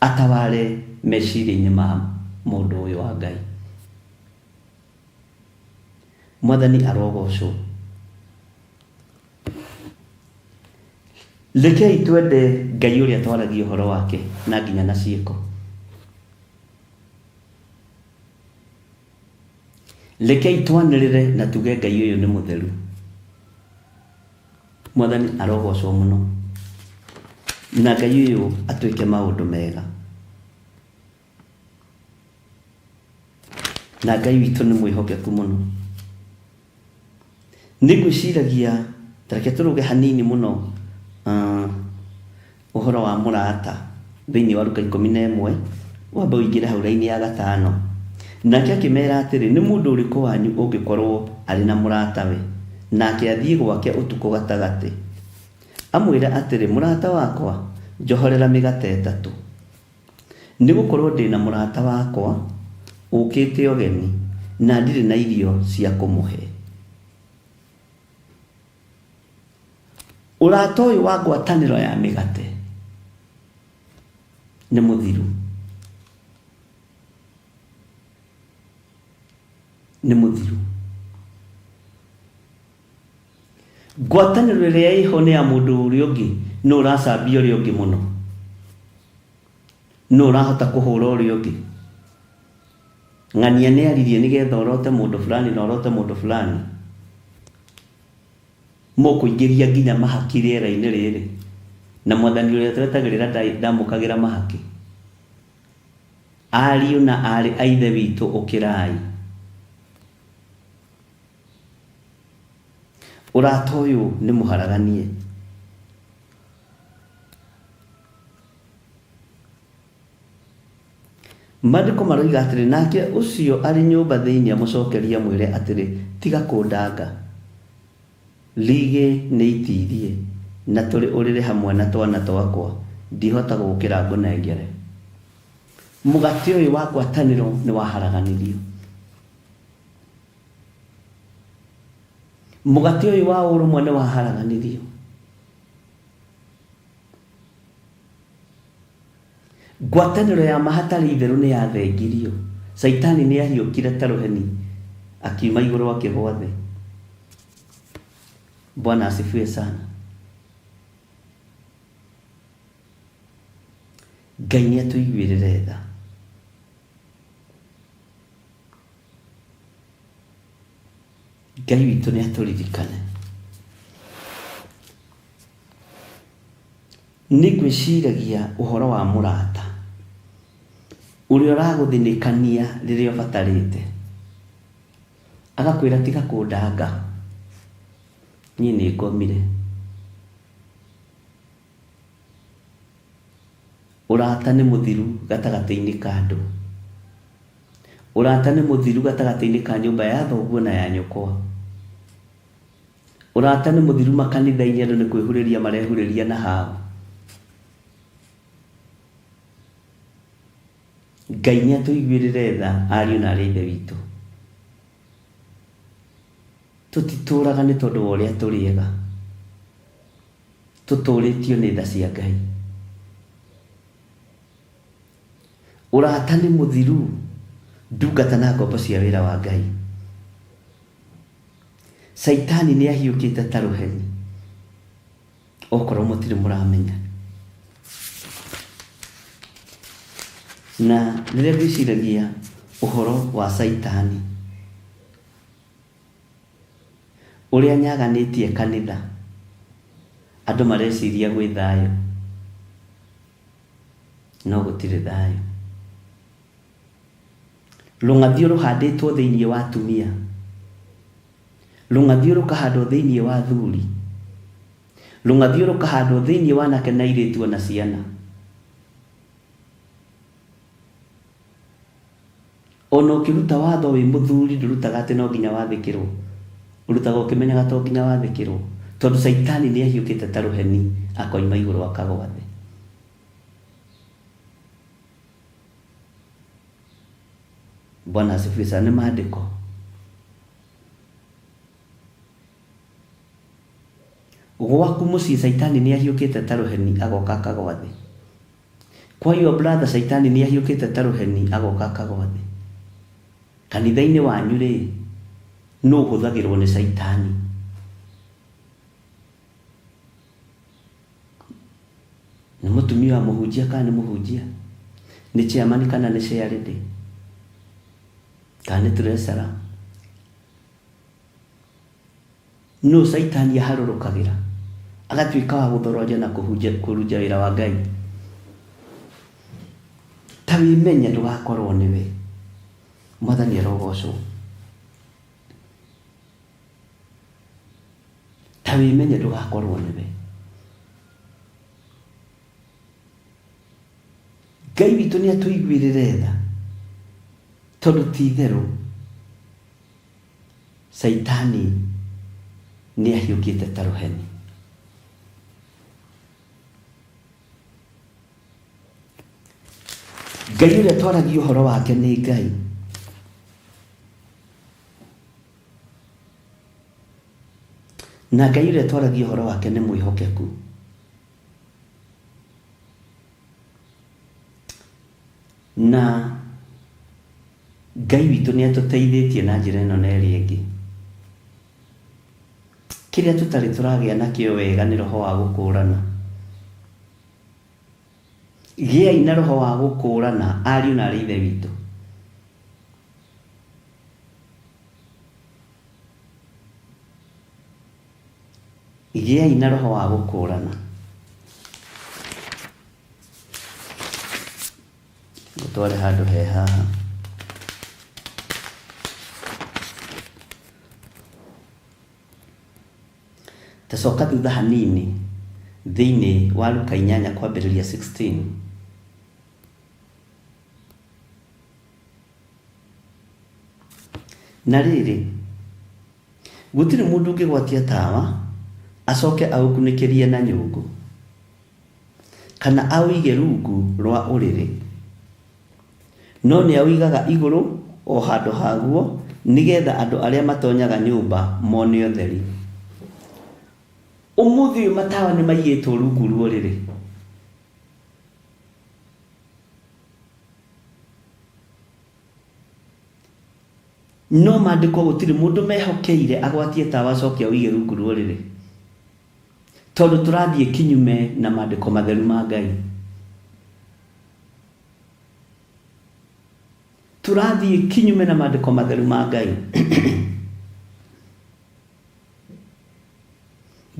ataware meciria-inĩ ma mũndũ ũyũ wa Ngai. Mwathani arogocwo. Rekei twende Ngai ũrĩa twaragia ũhoro wake na nginya na ciĩko. Rekei twanĩrĩre na tuge Ngai ũyũ nĩ mũtheru. Mwathani arogocwo mũno. Na Ngai ũyũ atuĩke maũndũ mega. Na Ngai witũ nĩ mwĩhokeku mũno. Nĩngwĩciragia tareke tũrũge hanini mũno ũhoro wa mũrata thĩinĩ wa Luka 11 wambe ũingĩre hau raini ya 5. Nake akĩmera atĩrĩ, nĩ mũndũ ũrĩkũ wanyu ũngĩkorwo arĩ na mũratawe nake athiĩ gwake ũtukũ gatagatĩ, amwĩra atĩrĩ, mũrata wakwa njohorera mĩgate 3, nĩgũkorwo ndĩna mũrata wakwa ũkĩte ũgeni na ndirĩ na irio cia kũmũhe. Ũrata ũyũ wa ngwatanĩro ya mĩgate nĩ mũthiru. Nĩ mũthiru. Ngwatanĩro ĩrĩa ĩho nĩ ya mũndũ ũrĩa ũngĩ no ũracambia ũrĩa ũngĩ mũno, no ũrahota kũhũra ũrĩa ũngĩ. Ng'ania nĩ aririe nĩgetha ũrote mũndũ fulani na ũrote mũndũ fulani, mũkũingĩria nginya mahaki rĩera-inĩ rĩrĩ, na Mwathani ũrĩa twetagĩrĩra ndamũkagĩra mahaki. Ariũ na arĩ a ithe witũ ũkĩrai. Ũrata ũyũ nĩ mũharaganie. Maandĩko maroiga atĩrĩ, nake ũcio arĩ nyũmba thĩinĩ amũcokeria mwĩre atĩrĩ, tiga kũndanga, rige nĩ itirie, na tũrĩ ũrĩrĩ hamwe na twana twakwa, ndihota gũkĩra ngũnengere. Mũgate ũyũ wa ngwatanĩro nĩ waharaganirio. Mũgate ũyũ wa ũrũmwe nĩ waharaganirio. Ngwatanĩro ya mahatarĩ itherũ nĩ yathengirio. Saitani nĩ ahiũkire ta rũheni akiuma igũrũ akĩgwa thĩ. Bwana asifiwe sana. Ngai nĩ atũiguĩrĩre tha. Ngai witũ nĩ atũririkane. Nĩ ngwĩciragia ũhoro wa mũrata ũrĩa ũragũthinĩkania rĩrĩa ũbatarĩte, agakwĩra tiga kũndanga, niĩ nĩ ngomire. Ũrata nĩ mũthiru gatagatĩ-inĩ ka andũ. Ũrata nĩ mũthiru gatagatĩ-inĩ ka nyũmba ya thoguo na ya nyũkwa. Ũrata nĩ mũthiru makanitha-inĩ, andũ nĩ kwĩhurĩria marehurĩria na hao. Ngai nĩ atũiguĩrĩre tha, ariũ na aarĩ a Ithe witũ. Tũtitũraga nĩ tondũ wa ũrĩa tũrĩega, tũtũrĩtio nĩ tha cia Ngai. Ũrata nĩ mũthiru, ndungata na ngombo cia wĩra wa Ngai. Saitani nĩ ahiũkĩte ta rũheni, okorwo mũtirĩ mũramenya. Na rĩrĩa ndĩciragia ũhoro wa Saitani ũrĩa anyaganĩtie kanitha, andũ mareciria gwĩ thayũ, no gũtirĩ thayũ. Rũng'athio rũhandĩtwo thĩinĩ wa atumia, rũng'athio rũkahandwo thĩinĩ wa athuri, rũng'athio rũkahandwo thĩinĩ wa anake na airĩtu na ciana. Ona ũkĩruta watho wĩ mũthuri ndũrutaga atĩ no nginya wathĩkĩrwo, ũrutaga ũkĩmenyaga to nginya wathĩkĩrwo, tondũ Saitani nĩ ahiũkĩte ta rũheni akoima igũrũ akagwa thĩ. Bwana asifiwe sana. Nĩ maandĩko. Gwaku mũciĩ Saitani nĩ ahiũkĩte ta rũheni agoka akagwa thĩ. Kwa your brother Saitani nĩ ahiũkĩte ta rũheni agoka akagwa thĩ. Kanitha-inĩ wanyu rĩ, no ũhũthagĩrwo nĩ Saitani. Nĩ mũtumia wa mũhunjia kana nĩ mũhunjia, nĩ chairman kana nĩ chairlady, kana nĩ treasurer. No Saitani aharũrũkagĩra agatuĩka wa gũthoroja na kũrunja wĩra wa Ngai. Ta wĩmenye ndũgakorwo nĩwe. Mwathani arogocwo. Ta wĩmenye ndũgakorwo nĩwe. Ngai witũ nĩ atũiguĩrĩre tha, tondũ ti itherũ Saitani nĩ ahiũkĩte ta rũheni. Ngai ũrĩa twaragia ũhoro wake nĩ Ngai. Na Ngai ũrĩa twaragia ũhoro wake nĩ mwĩhokeku. Na Ngai witũ nĩ atũteithĩtie na njĩra ĩno na ĩrĩa ĩngĩ. Kĩrĩa tũtarĩ tũragĩa nakĩo wega nĩ roho wa gũkũũrana. Gĩai na roho wa gũkũũrana, ariũ na aarĩ a Ithe witũ. Gĩai na roho wa gũkũũrana. Ngũtware handũ he haha. Tacoka thutha hanini thĩinĩ wa Luka 8 kwambĩrĩria 16. Na rĩrĩ, gũtirĩ mũndũ ũngĩgwatia tawa acoke aũkunĩkĩrie na nyũngũ, kana aũige rungu rwa ũrĩrĩ, no nĩ aũigaga igũrũ o handũ haguo, nĩgetha andũ arĩa matonyaga nyũmba mone ũtheri. Ũmũthĩ ũyũ matawa nĩ maigĩtwo rungu rwa ũrĩrĩ. No maandĩko gũtirĩ mũndũ mehokeire agwatie tawa acoke aũige rungu rwa ũrĩrĩ, tondũ tũrathiĩ kinyume na maandĩko matheru ma Ngai. Tũrathiĩ kinyume na maandĩko matheru ma Ngai.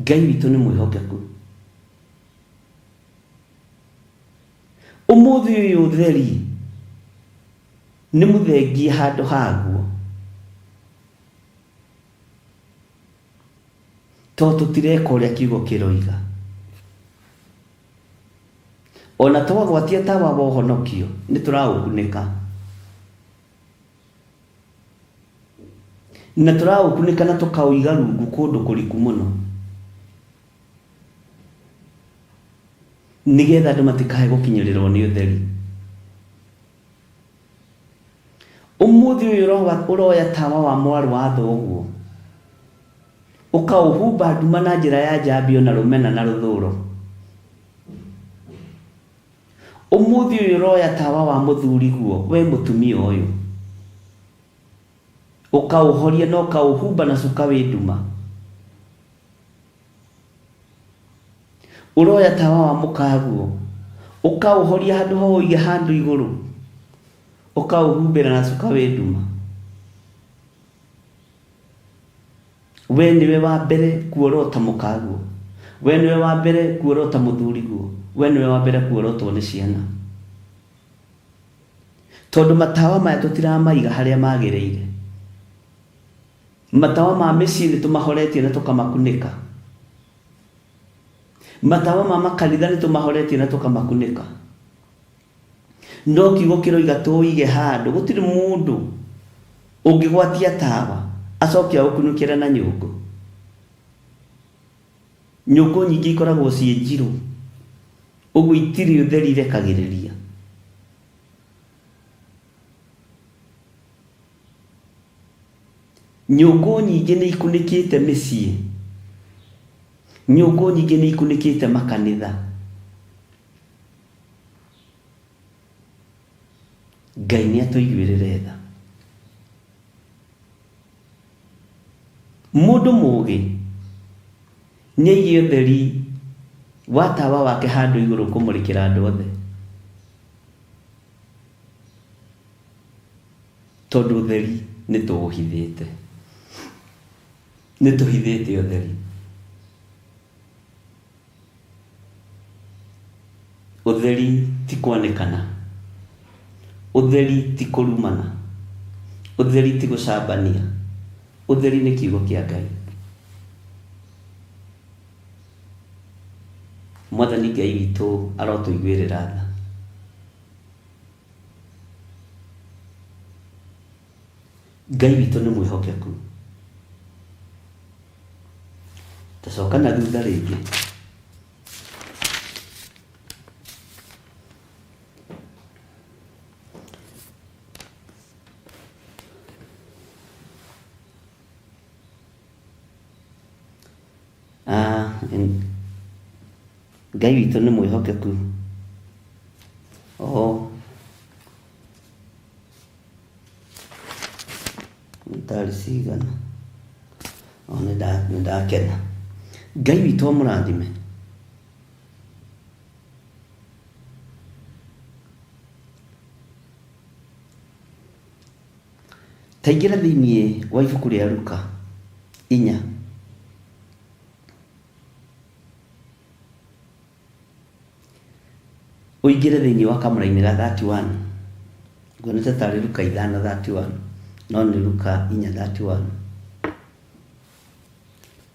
Ngai witũ nĩ mwĩhokeku. Ũmũthĩ ũyũ ũtheri nĩ mũthengie handũ haguo, tondũ tũtireka ũrĩa kiugo kĩroiga. Ona twagwatia tawa wa ũhonokio nĩ tũraũkunĩka, na tũraũkunĩka na tũkaũiga rungu kũndũ kũriku mũno, nĩgetha andũ matikae gũkinyĩrĩrwo nĩ ũtheri. Ũmũthĩ ũyũ ũroya tawa wa mwarĩ wa thoguo, ũkaũhumba nduma na njĩra ya njambio na rũmena na rũthũũro. Ũmũthĩ ũyũ ũroya tawa wa mũthuri guo, we mũtumia ũyũ, ũkaũhoria na ũkaũhumba na cuka wĩ nduma. Ũroya tawa wa mũkaguo, ũkaũhoria handũ ho ũige handũ igũrũ, ũkaũhumbĩra na cuka wĩ nduma. We nĩwe wa mbere kuorota mũkaguo, we nĩwe wa mbere kuorota mũthuri guo, we nĩwe wa mbere kuorotwo nĩ ciana. Tondũ matawa maya tũtiramaiga harĩa magĩrĩire. Matawa ma mĩciĩ nĩ tũmahoretie na tũkamakunĩka. Matawa ma makanitha nĩ tũmahoretie na tũkamakunĩka. No kiugo kĩroiga tũũige handũ, gũtirĩ mũndũ ũngĩgwatia tawa acoke aũkunũkĩre na nyũngũ. Nyũngũ nyingĩ ikoragwo ciĩ njirũ, ũguo itirĩ ũtheri irekagĩrĩria. Nyũngũ nyingĩ nĩ ikunĩkĩte mĩciĩ, nyũngũ nyingĩ nĩ ikunĩkĩte makanitha. Ngai nĩ atũiguĩrĩre tha. Mũndũ mũũgĩ nĩ aige ũtheri wa tawa wake handũ igũrũ kũmũrĩkĩra andũ othe, tondũ ũtheri nĩ tũũhithĩte, nĩ tũhithĩte ũtheri. Ũtheri ti kwanĩkana, ũtheri ti kũrumana, ũtheri ti gũcambania, ũtheri nĩ kiugo kĩa Ngai. Mwathani Ngai witũ arotũiguĩrĩra tha. Ngai witũ nĩ mwĩhokeku. Tacoka na thutha rĩngĩ. Ngai witũ nĩ mwĩhokeku. Nĩndarĩ cigana. Nĩndakena. Ngai witũ amũrathime. Ta ingĩra thĩinĩ wa ibuku rĩa Luka 4. Ũingĩre thĩinĩ wa kamũra-inĩ ga 31. Nguonete tarĩ Luka 5:31, no nĩ Luka 4:31.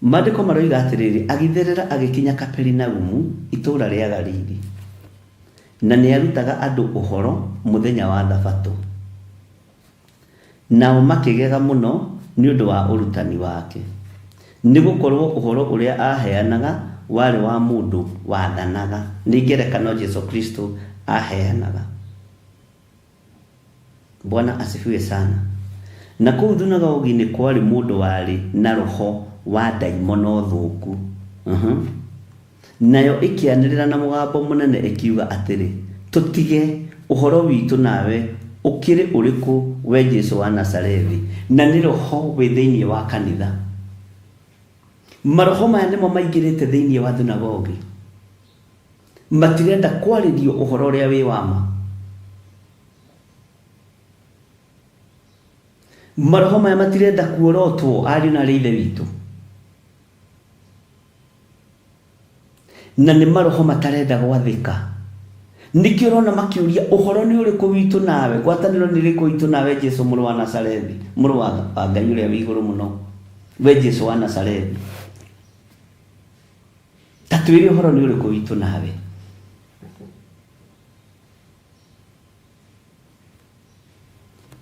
Maandĩko maroiga atĩrĩrĩ, agĩtherera agĩkinya Kaperinaumu, itũũra rĩa Galili, na nĩ arutaga andũ ũhoro mũthenya wa Thabatũ. Nao makĩgega mũno nĩ ũndũ wa ũrutani wake, nigukorwo uhoro uria aheanaga wari wa mundu wathanaga, ni ngerekano Yesu Kristo aheanaga. Bwana asifiwe sana. Na kuu thunagogi ni kwari mundu wari na roho wa daimono thuku. Nayo ikianirira na mugambo munene ikiuga atiri, tutige uhoro witu nawe ukiri uriku we Jesu wa Nazarethi, na ni roho we thiini wa kanitha. Maroho maya nimo maingirite thiini wa thunagogi, matirenda kwaririo uhoro uria wi wama. Maroho maya matirenda kuorotwo ari na ri ithe witu, na ni maroho matarenda gwathika. Nikio rona makiuria uhoro ni uriku witu nawe, gwataniro ni riku witu nawe Jesu muru wa Nazarethi, muru wa Ngai uria wi iguru muno, we Jesu wa Nazarethi. Tatuiri uhoro ni uriku witu nawe.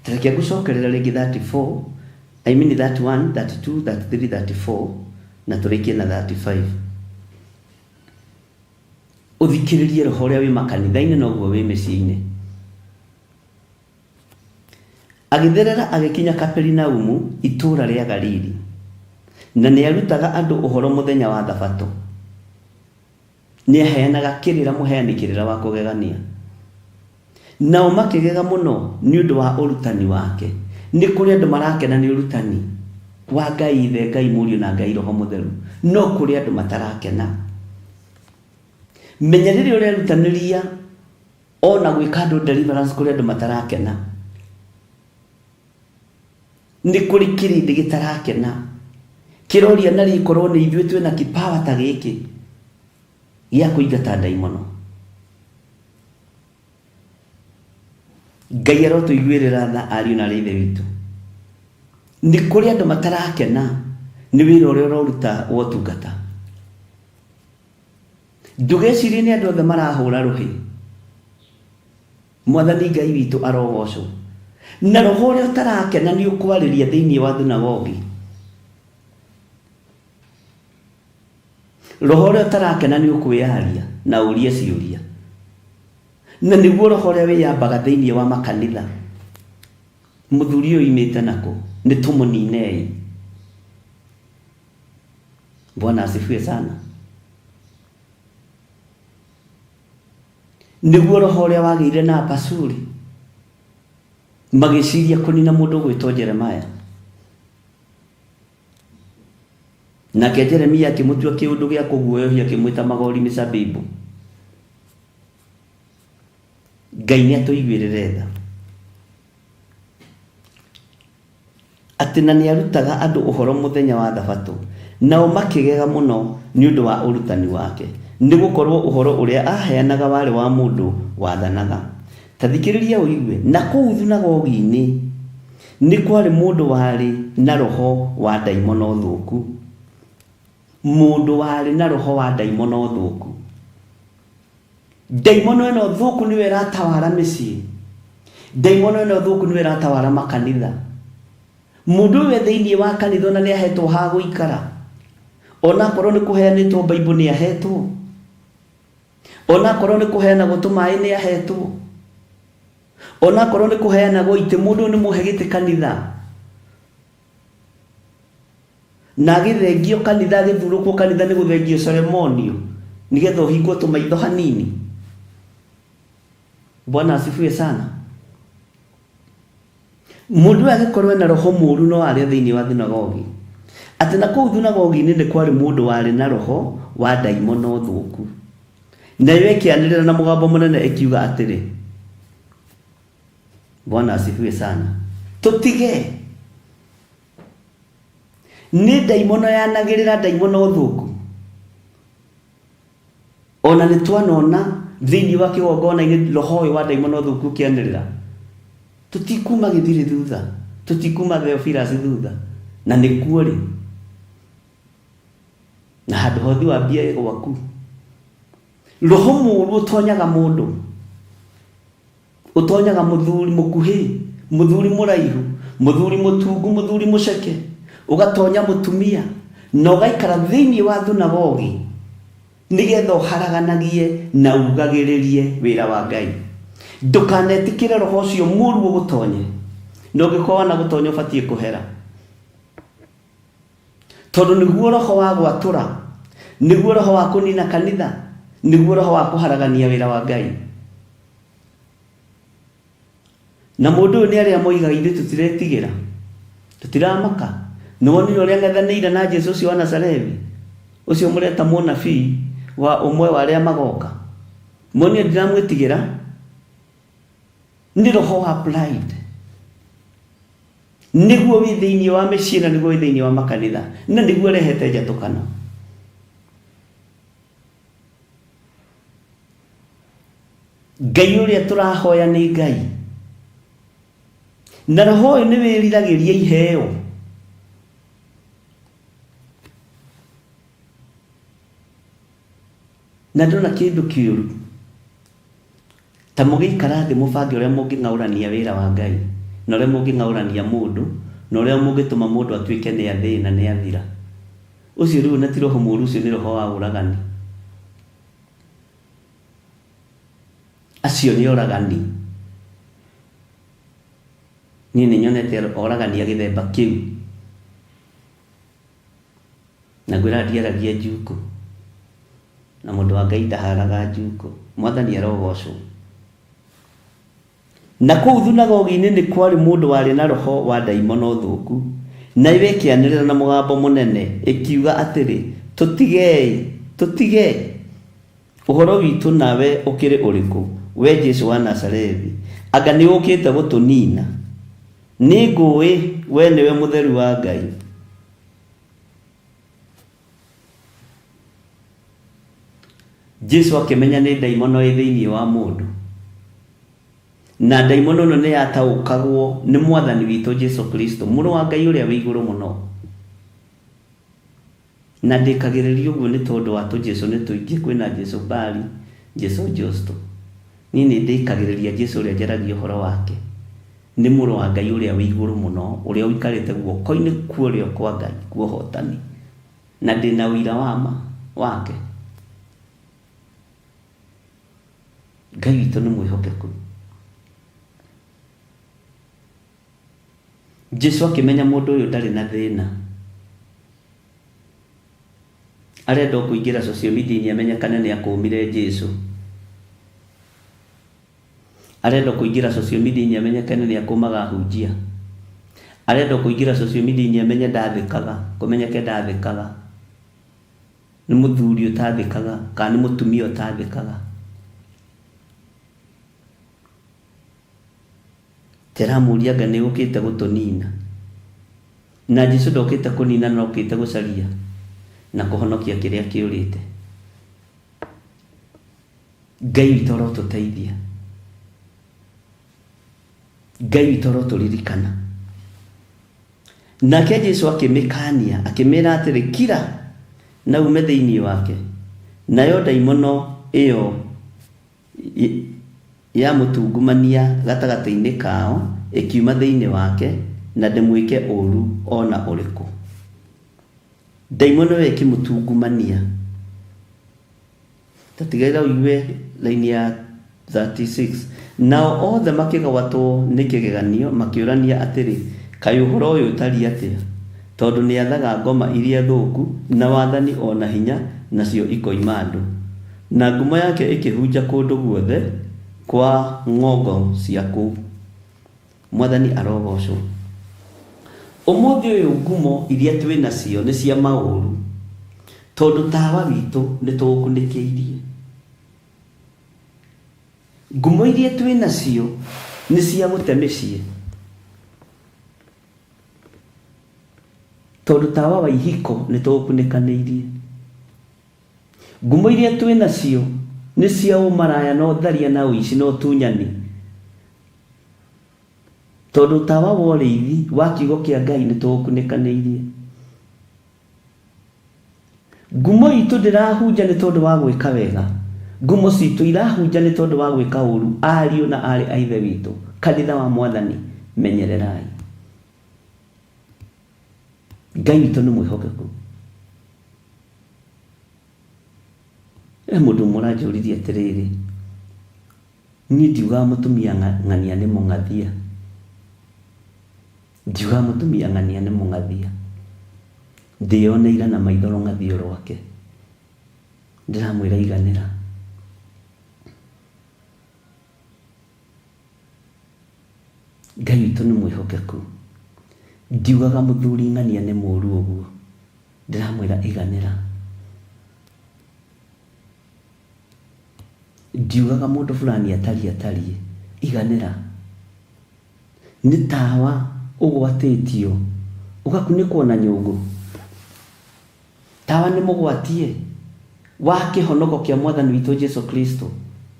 Tarakia gucokerera ringi 34, I mean 31, 32, 33, 34 na turikie na 35. Uthikiririe roho uria wi makanitha-ini noguo wi micii-ini. Agitherera agikinya Kaperinaumu, itura ria Galili, na ni arutaga andu uhoro muthenya wa Thabato. Ni aheanaga kirira muheani kirira wa kugegania. Nao makigega muno ni undu wa urutani wake. Ni kuri andu marakena ni urutani wa Ngai Ithe, Ngai Murio na Ngai Roho Mutheru, no kuri andu matarakena. Menya riri uria rutaniria ona gwika andu deliverance kuri andu matarakena. Ni kuri kirindi gitarakena. Kiroria na rikorwo ni ithuĩ twina kipawa ta giki gia kuingata daimono. Ngai arotuiguirira tha ariũ na ithe witu. Ni kuri andu matarakena ni wira uria uruta wotungata. Ndugecirie ni andu othe marahura ruhi. Mwathani Ngai witu arogocwo. Na roho uria utarakena ni ukwariria thiini wa thunagogi. Roho uria utarakena ni ukwiaria na urie ciuria. Na niguo roho uria wiyambaga thiini wa makanitha. Muthuri uyu imite nako ni tumuninei. Bwana asifiwe sana. Niguo roho uria wagire na Pasuri magiciria kunina mundu gwitwo Jeremia. Nake Jeremia akimutua kiundu gia kuguoyohia kimwita magori misabibu. Ngai ni atuiguirire tha ati na ni arutaga andu uhoro muthenya wa Thabato, nao makigega muno ni undu wa urutani wake, ni gukorwo uhoro uria aheanaga wari wa mundu wathanaga. Tathikiriria uigue na kuu thunagogi-ini ni kwari mundu wari na roho wa daimono thuku. Mundu wari na roho wa daimono thuku. Daimono eno thuku niwe ratawara micii. Daimono eno thuku niwe ratawara makanitha. Mundu we thiini wa kanitha na ni ahetwo ha guikara. Ona korwo ni kuheanitwo Bible ni ahetwo. Ona korwo ni kuheana gutumai ni ahetwo. Ona korwo ni kuheana goite mundu ni muhegite kanitha. Na githengio kanitha githurukwo kanitha ni guthengio ceremonio nigetha uhingwo tumaitho hanini. Bwana asifiwe sana. Mundu agikorwo na roho muru no ari thiini wa thunagogi. Ati na kuu thunagogi-ini ni kwari mundu wari na roho wa daimono thuku. Na iwe kianirira na mugambo munene ikiuga atiri, Bwana asifiwe sana, tutige ni daimono yanagirira daimono thuku. Ona ni twanona thiini wa kigongona-ini roho wa daimono thuku kianirira. Tutikuma githiri thutha, tutikuma Theophilus thutha, na ni kuori na handu hothi wa bia gwaku. Roho muru utonyaga mundu, utonyaga muthuri mukuhi, muthuri muraihu, muthuri mutungu, muthuri muceke, ugatonya mutumia, na ũgaikara thĩinĩ wa thunagogi nĩgetha ũharaganagie na ugagĩrĩrie wĩra wa Ngai. Ndũkanetikĩre roho ũcio mũũru ũgũtonye, na ũngĩkorwo na gũtonya ũbatiĩ kũhera, tondũ nĩguo roho wa gwatũra, nĩguo roho wa kũnina kanitha, nĩguo roho wa kũharagania wĩra wa Ngai. Na mũndũ ũyũ nĩ arĩa moigaga ithuĩ tũtiretigĩra, tũtiramaka. Nĩwonire ũrĩa ng'ethanĩire na Jesũ ũcio wa Nazarethi, ũcio mũreta mũnabii wa ũmwe wa arĩa magoka. Monire ndiramwĩtigĩra, nĩ roho wa pride. Nĩguo wĩ thĩinĩ wa mĩciĩ na nĩguo wĩ thĩinĩ wa makanitha, na nĩguo rehete njatũkano. Ngai ũrĩa tũrahoya nĩ Ngai, na roho ũyũ nĩ wĩriragĩria iheo. Na ndona kĩndũ kĩũru ta mũgĩikara thĩ mũbange ũrĩa mũngĩng'aũrania wĩra wa Ngai, na ũrĩa mũngĩng'aũrania mũndũ, na ũrĩa mũngĩtũma mũndũ atuĩke nĩ athĩna nĩ athira. Ũcio rĩu na ti roho mũũru, ũcio nĩ roho wa ũragani. Acio nĩ oragani. Niĩ nĩ nyonete oragani agĩthemba kĩu, na ngwĩra ndiaragia njukũ, na mũndũ wa Ngai ndaharaga njukũ. Mwathani arogocwo. Na kũu thunagogi-inĩ nĩ kwarĩ mũndũ warĩ na roho wa ndaimono thũku, na iwe ĩkĩanĩrĩra na mũgambo mũnene ĩkiuga atĩrĩ, tũtige, ũhoro witũ nawe ũkĩrĩ ũrĩkũ, we Jesũ wa Nazarethi? Anga nĩ ũkĩte gũtũnina? Nĩ ngũĩ we nĩwe mũtheru wa Ngai. Jesũ akĩmenya nĩ ndaimono ĩ thĩinĩ wa mũndũ, na ndaimono ĩno nĩ yataũkagwo nĩ Mwathani witũ Jesũ Kristo, mũrũ wa Ngai ũrĩa wĩ igũrũ mũno. Na ndĩkagĩrĩria ũguo nĩ tondũ wa Jesũ nĩ tũingĩ. Kwĩna Jesũ Bali, Jesũ Justo. Niĩ nĩ ndĩkagĩrĩria Jesũ ũrĩa njaragia ũhoro wake nĩ mũrũ wa Ngai ũrĩa wĩ igũrũ mũno, ũrĩa ũikarĩte guoko-inĩ kwa ũrĩo kwa Ngai kwa ũhotani, na ndĩna ũira wake. Ngai witũ nĩ mwĩhokeku. Jesũ akĩmenya mũndũ ũyũ ndarĩ na thĩna, arenda kũingĩra social media amenyekane nĩ akũmire Jesũ, arenda kũingĩra social media amenyekane nĩ akũmaga hunjia, arenda kũingĩra social media amenye ndathĩkaga, kũmenyeke ndathĩkaga, nĩ mũthuri ũtathĩkaga kana nĩ mũtumia ũtathĩkaga. Tĩramũria anga nĩ ũkĩte gũtũnina? Na Jesũ ndokĩte kũnina, no okĩte gũcaria na kũhonokia kĩrĩa kĩũrĩte. Ngai witũ arotũteithia, Ngai witũ arotũririkana. Nake Jesũ akĩmĩkania, akĩmĩra atĩrĩ, kira na ume thĩinĩ wake. Nayo ndaimono ĩyo ya mũtungumania gatagatĩ-inĩ kao ĩkiuma thĩinĩ wake, na ndĩmwĩke ũũru ona ũrĩkũ. Ndaimono ĩyo ĩkĩmũtungumania. Tatigaira uiwe laini ya 36. Nao othe makĩgwatwo nĩ kĩgeganio makĩũrania atĩrĩ, kaĩ ũhoro ũyũ ũtariĩ atĩa? Tondũ nĩ athaga ngoma iria thũku na wathani ona hinya, nacio ikoima andũ, na ngumo yake ĩkĩhunja kũndũ guothe kwa ng'ongo cia kũu. Mwathani arogocwo. Ũmũthĩ ũyũ ngumo iria twĩ nacio nĩ cia maũru, tondũ tawa witũ nĩ tũũkunĩkĩirie. Ngumo iria twĩ nacio nĩ cia gũte mĩciĩ, tondũ tawa wa ihiko nĩ tũũkunĩkanĩirie. Ngumo iria twĩ nacio nĩ cia ũmaraya na ũtharia na ũici na ũtunyani, tondũ tawa wa ũrĩithi wa kiugo kĩa Ngai nĩ tũũkunĩkanĩirie. Ngumo itũ ndĩrahunja nĩ tondũ wa gwĩka wega, ngumo citũ irahunja nĩ tondũ wa gwĩka ũũru. Ariũ na arĩ a ithe witũ, kanitha wa Mwathani, menyererai. Ngai witũ nĩ mwĩhokeku. Mũndũ mũranjũririe atĩrĩrĩ, niĩ ndiugaga mũtumia ng'ania nĩ mũng'athia, ndiugaga mũtumia ng'ania nĩ mũng'athia, ndĩyoneire na maitho rũng'athio rwake, ndĩramwĩra iganĩra. Ngai witũ nĩ mwĩhokeku, ndiugaga mũthuri ng'ania nĩ mũũru ũguo, ndĩramwĩra iganĩra. Ndiugaga mũndũ fulani atariĩ, iganĩra. Nĩ tawa ũgwatĩtio ũgakunĩkwo na nyũngũ. Tawa nĩ mũgwatie wa kĩhonogo kĩa Mwathani witũ Jesu Kristo,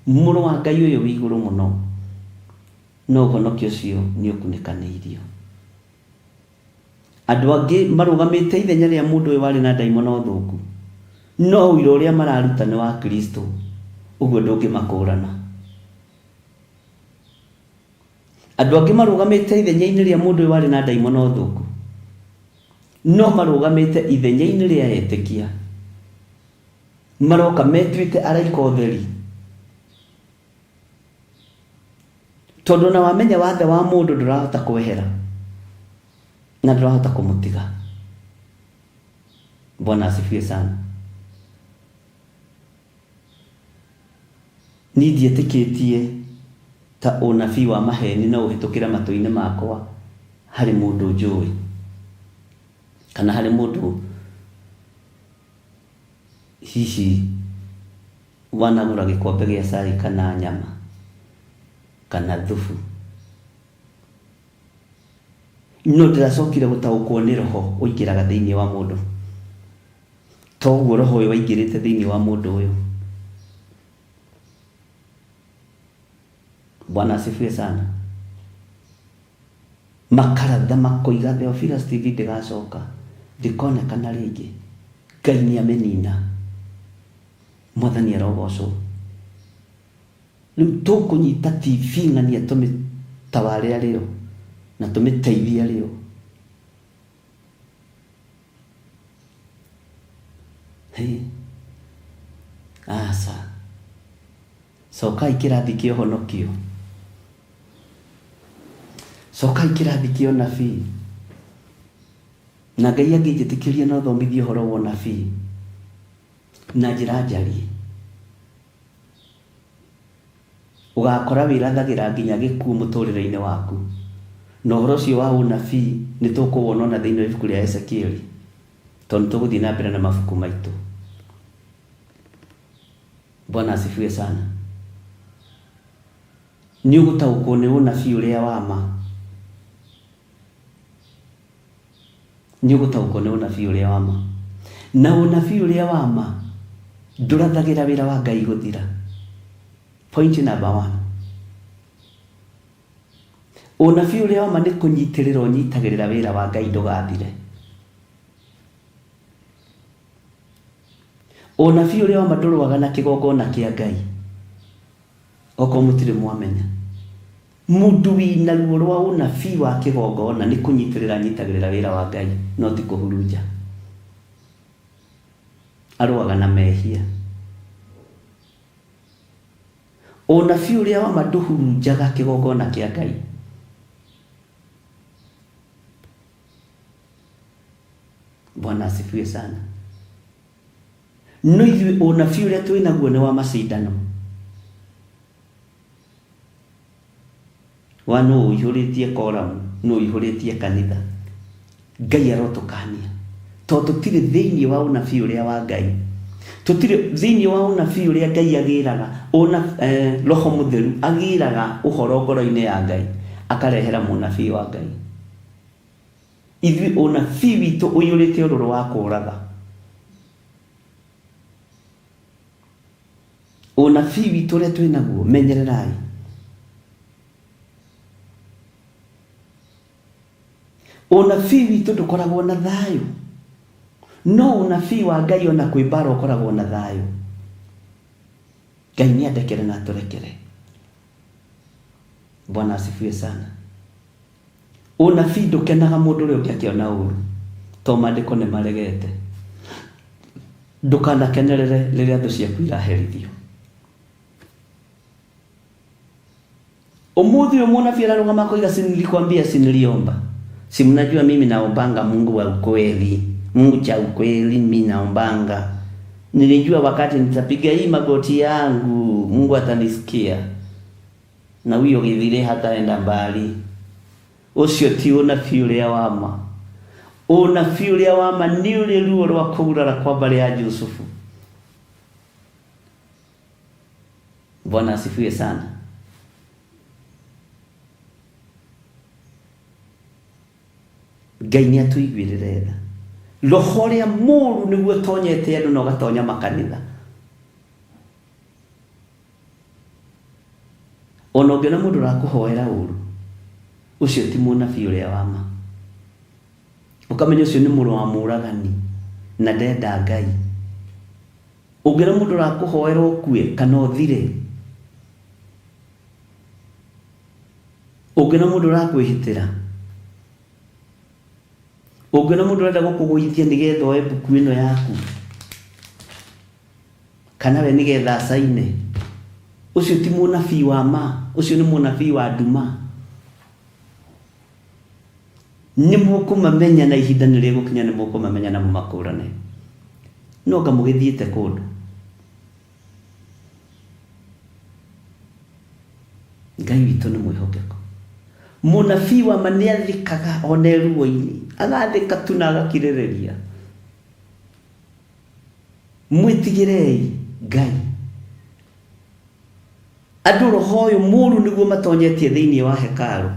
mũrũ wa Ngai ũyũ wĩ igũrũ mũno, no ũhonokio ũcio nĩ ũkunĩkanĩirio. Andũ angĩ marũgamĩte ithenya rĩa mũndũ ũyũ warĩ na ndaimono thũku, no ũira ũrĩa mararuta nĩ wa Kristo, ũguo ndũngĩmakũrana. Andũ angĩ marũgamĩte ithenya-inĩ rĩa mũndũ ũyũ warĩ na ndaimono thũku, no marũgamĩte ithenya-inĩ rĩa etĩkia, maroka metuĩte araika ũtheri. Tondũ na wamenya wathe wa mũndũ ndũrahota kwehera na ndũrahota kũmũtiga. Bwana asifiwe sana. Niĩ ndiĩtĩkĩtie ta ũnabii wa maheni no ũhĩtũkĩra matũ-inĩ makwa harĩ mũndũ njũĩ, kana harĩ mũndũ hihi wanagũra gĩkombe gĩa cai kana nyama kana thubu. No ndĩracokire gũtaũkwo nĩ roho ũingĩraga thĩinĩ wa mũndũ, toguo roho ũyũ waingĩrĩte thĩinĩ wa mũndũ ũyũ. Bwana asifiwe sana. Makaratha makoiga Theophilus TV ndĩgacoka, ndĩkonekana rĩngĩ, Ngai nĩ amenina, Mwathani arogocwo. Rĩu tũkũnyita TV ng'ania tũmĩtaware arĩo na tũmĩteithie arĩo. Asa, cokai kĩrathi kĩa ũhonokio, cokai kĩrathi kĩa ũnabii, na Ngai angĩnjĩtĩkĩria no thomithie ũhoro wa ũnabii na njĩra njariĩ. Ũgakora wĩrathagĩra nginya gĩkuũ mũtũrĩre-inĩ waku, na ũhoro ũcio wa ũnabii nĩ tũkũwona na thĩinĩ wa ibuku rĩa Ezekieli, tondũ tũgũthiĩ na mbere na mabuku maitũ. Bwana asifiwe sana. Nĩ ũgũtaũkwo nĩ ũnabii ũrĩa wa ma, nĩ ũgũtaũkwo nĩ ũnabii ũrĩa wa ma, na ũnabii ũrĩa wa ma ndũrathagĩra wĩra wa Ngai gũthira. Point number 1, ũnabii ũrĩa wa ma nĩ kũnyitĩrĩra ũnyitagĩrĩra wĩra wa Ngai ndũgathire. Ũnabii ũrĩa wa ma ndũrũaga na kĩgongona kĩa Ngai, okorwo mũtirĩ mwamenya. Mũndũ wĩna ruo rwa ũnabii wa kĩgongona nĩ kũnyitĩrĩra anyitagĩrĩra wĩra wa Ngai, no ti kũhurunja. Arũaga na mehia. Ũnabii ũrĩa wa ma ndũhurunjaga kĩgongona kĩa Ngai. Bwana asifiwe sana. No ithuĩ ũnabii ũrĩa twĩ naguo nĩ wa macindano. Wa no ũihũrĩtie koramu, no ũihũrĩtie kanitha. Ngai arotũkania, tondũ tũtirĩ thĩinĩ wa ũnabii ũrĩa wa Ngai. Tũtirĩ thĩinĩ wa ũnabii ũrĩa Ngai agĩraga, Roho Mũtheru agĩraga ũhoro ngoro-inĩ ya Ngai, akarehera mũnabii wa Ngai. Ithuĩ ũnabii witũ ũiyũrĩte ũrũrũ wa kũũraga. Ũnabii witũ ũrĩa twĩ naguo, menyererai. Ũnabii witũ ndũkoragwo na thayũ, no ũnabii wa Ngai ona kwĩ mbara ũkoragwo na thayũ. Ngai nĩ andekere na atũrekere. Bwana asifiwe sana. Ũnabii ndũkenaga mũndũ ũrĩa ũngĩ akĩona ũũru, to maandĩko nĩ maregete. ndukanakenerere riria thu ciaku iraherithio. Umuthi umunabii anarugama koiga, si nilikwambia, si niliomba? Si mnajua mimi naombanga Mungu wa ukweli, Mungu cha ukweli, mimi naombanga. Nilijua wakati nitapiga hii magoti yangu Mungu atanisikia. Na huyo githire hataenda mbali. Ucio ti unabii uria wama. Unabii uria wama ni ule ruo rwa kugurara kwa mbari ya Yusufu. Bwana asifiwe sana. Ngai ni atuiguirire tha. Roho ria muru niguo tonyete andu na ugatonya makanitha. Ona ungiona mundu rakuhoera uru, ucio ti munabii uria wama. Ukamenya ucio ni muru wa muragani na ndenda Ngai. Ungiona mundu rakuhoera ukue kana uthire, ungiona mundu rakwihitira, ungiona mundu renda gukugwithia nigetha oe buku ino yaku, kana we nigetha saine, ucio ti munabii wa ma, ucio ni munabii wa nduma. Ni mukumamenya na ihinda ni rigukinya, ni mukumamenya na mumakurane. No ngamugithiite kundu. Ngai witu ni mwihokeko. Munabii wa ma ni athikaga ona ruo-ini, agathika tu na agakirireria. Mwitigirei Ngai. Andu roho uyu muru niguo matonyetie thiini wa hekalu.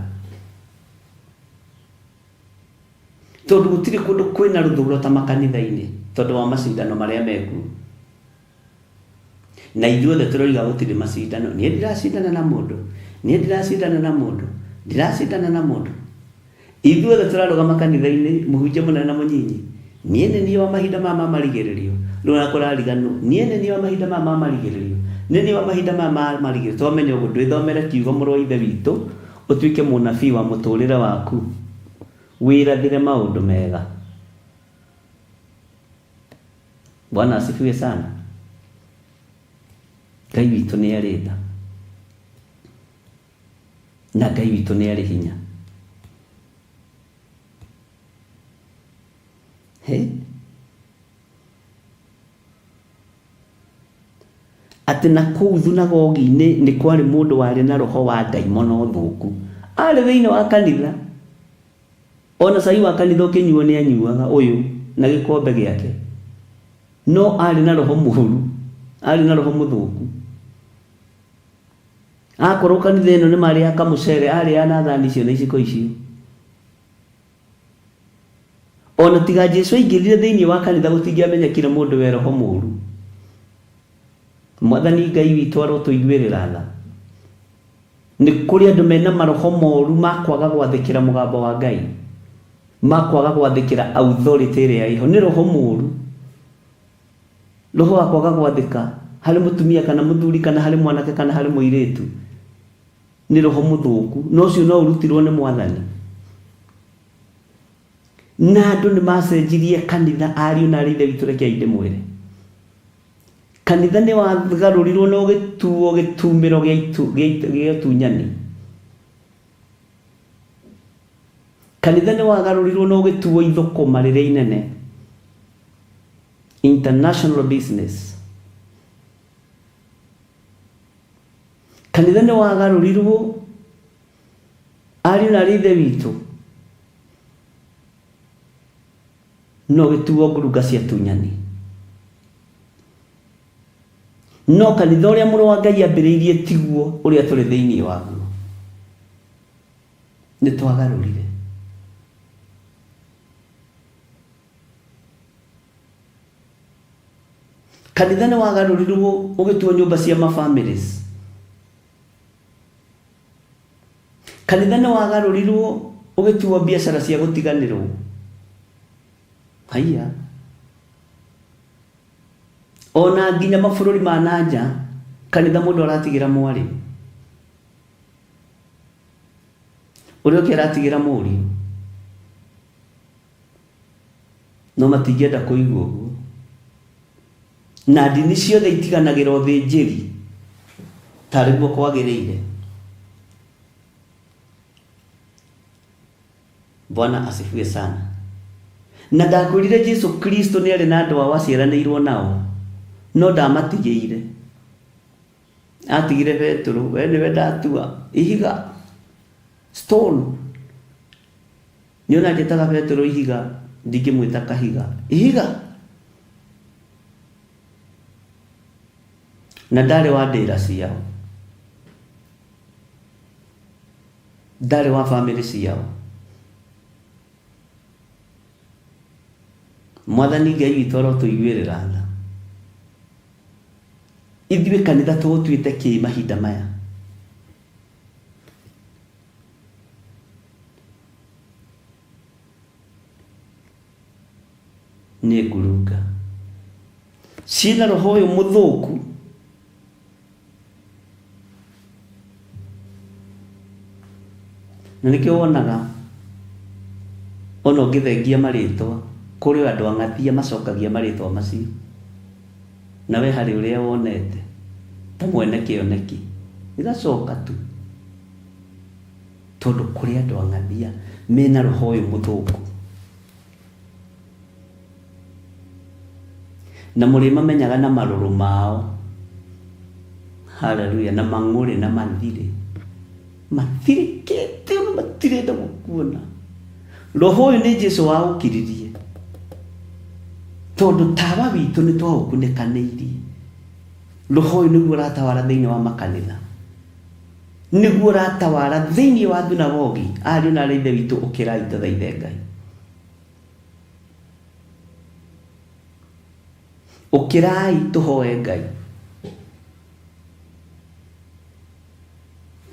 Tondu gutiri kundu kwina ruthuro ta makanitha-ini tondu wa macindano maria meku. Na ithuothe turoiga gutiri macindano. Nie ndiracindana na mundu, nie ndiracindana na mundu, ndiracindana na mundu. Ithuothe turarugama kanitha-ini, muhunjia munene na munyinyi, nie ni niyo wa mahinda mama marigiririo. Runa kurariganu, nie ni niyo wa mahinda mama marigiririo. Nini wa mahinda mama marigiririo. Twamenya uguo ndwithomere kiugo muru wa ithe witu, utuike munabii wa muturire waku. Wirathire maundu mega. Bwana asifiwe sana. Ngai witu ni ari tha. Na Ngai witu ni ari hinya. He? Ati na kuu thunagogi-ini ni kwari mundu wari na roho wa ndaimono thuku. Ari thiini wa kanitha. Ona sai wa kanitha ukinyuo ni anyuaga uyu na gikombe giake. No ari na roho muhuru, ari na roho muthuku. Akorwo kanitha ino ni mari akamucere, ari ana thani cio na iciko icio. Ona tiga Jesu aingirire thiini wa kanitha gutingiamenyekire mundu we roho muru. Mwathani Ngai witu arotuiguirira tha. Ni kuri andu mena maroho moru makwaga gwathikira mugambo wa Ngai, makwaga gwathikira authority iria iho. Ni roho muru. Roho akwaga gwathika hari mutumia kana muthuri kana hari mwanake kana hari muiritu, ni roho muthuku. No cio no urutirwo ni Mwathani. Na andu ni macenjirie kanitha, ariu na arithe witu reke inde mwire. Kanitha ni wagarurirwo no gituo gitumiro gia tunyani. Kanitha ni wagarurirwo no gituo ithukuma riria inene. International business. Kanitha ni wagarurirwo ari na rithe witu no gituo nguruga cia tunyani. No kanitha uria muru wa Ngai ambiriirie tiguo uria turi thiini waguo. Ni twagarurire. Kanitha ni wagarurirwo ugituo nyumba cia mafamilies. Kanitha ni wagarurirwo ugituo biashara cia gutiganirwo. Haiya. Ona nginya mabururi ma nanja kanitha mundu aratigira mwari. Uria ke aratigira muri. No matingienda kuigua uguo. na ndini ciothe itiganagira uthinjiri tariguo kwagiriire. Bwana asifiwe sana. Na ndakwirire Jesu Kristo ni ari na andu awaciaranirwo nao, no ndamatigire. Atigire Petro, we niwe ndatua ihiga, stone. Niona njetaga Petro ihiga, ndingimwita kahiga, ihiga. Na ndari wa ndira ciao, ndari wa family ciao. Mwathani Ngai witũ arotuiguĩrĩra tha. Ithuĩ kanitha tũgũtuĩte kĩ mahinda maya? Nĩ ngurunga ciĩna roho ũyũ mũthũku. Na nĩkĩo wonaga ona ũngĩthengia marĩtwa kũrĩ andũ ang'athia macokagia marĩtwa macio, nawe harĩ ũrĩa wonete ta mwene kĩoneki igacoka tu, tondũ kũrĩ andũ ang'athia mena roho ũyũ mũthũku. Na mũrĩmamenyaga na marũrũ mao, haleluya, na mang'ũrĩ na mathirĩ mathirĩkĩte ona matirenda gũkuona. Roho ũyũ nĩ Jesũ waũkiririe, tondũ tawa witũ nĩ twaũkunĩkanĩirie. Roho ũyũ nĩguo ũratawara thĩinĩ wa makanitha, nĩguo ũratawara thĩinĩ wa thunagogi. Ariũ na aarĩ a Ithe witũ, ũkĩrai tũthaithe Ngai, ũkĩrai tũhoe Ngai,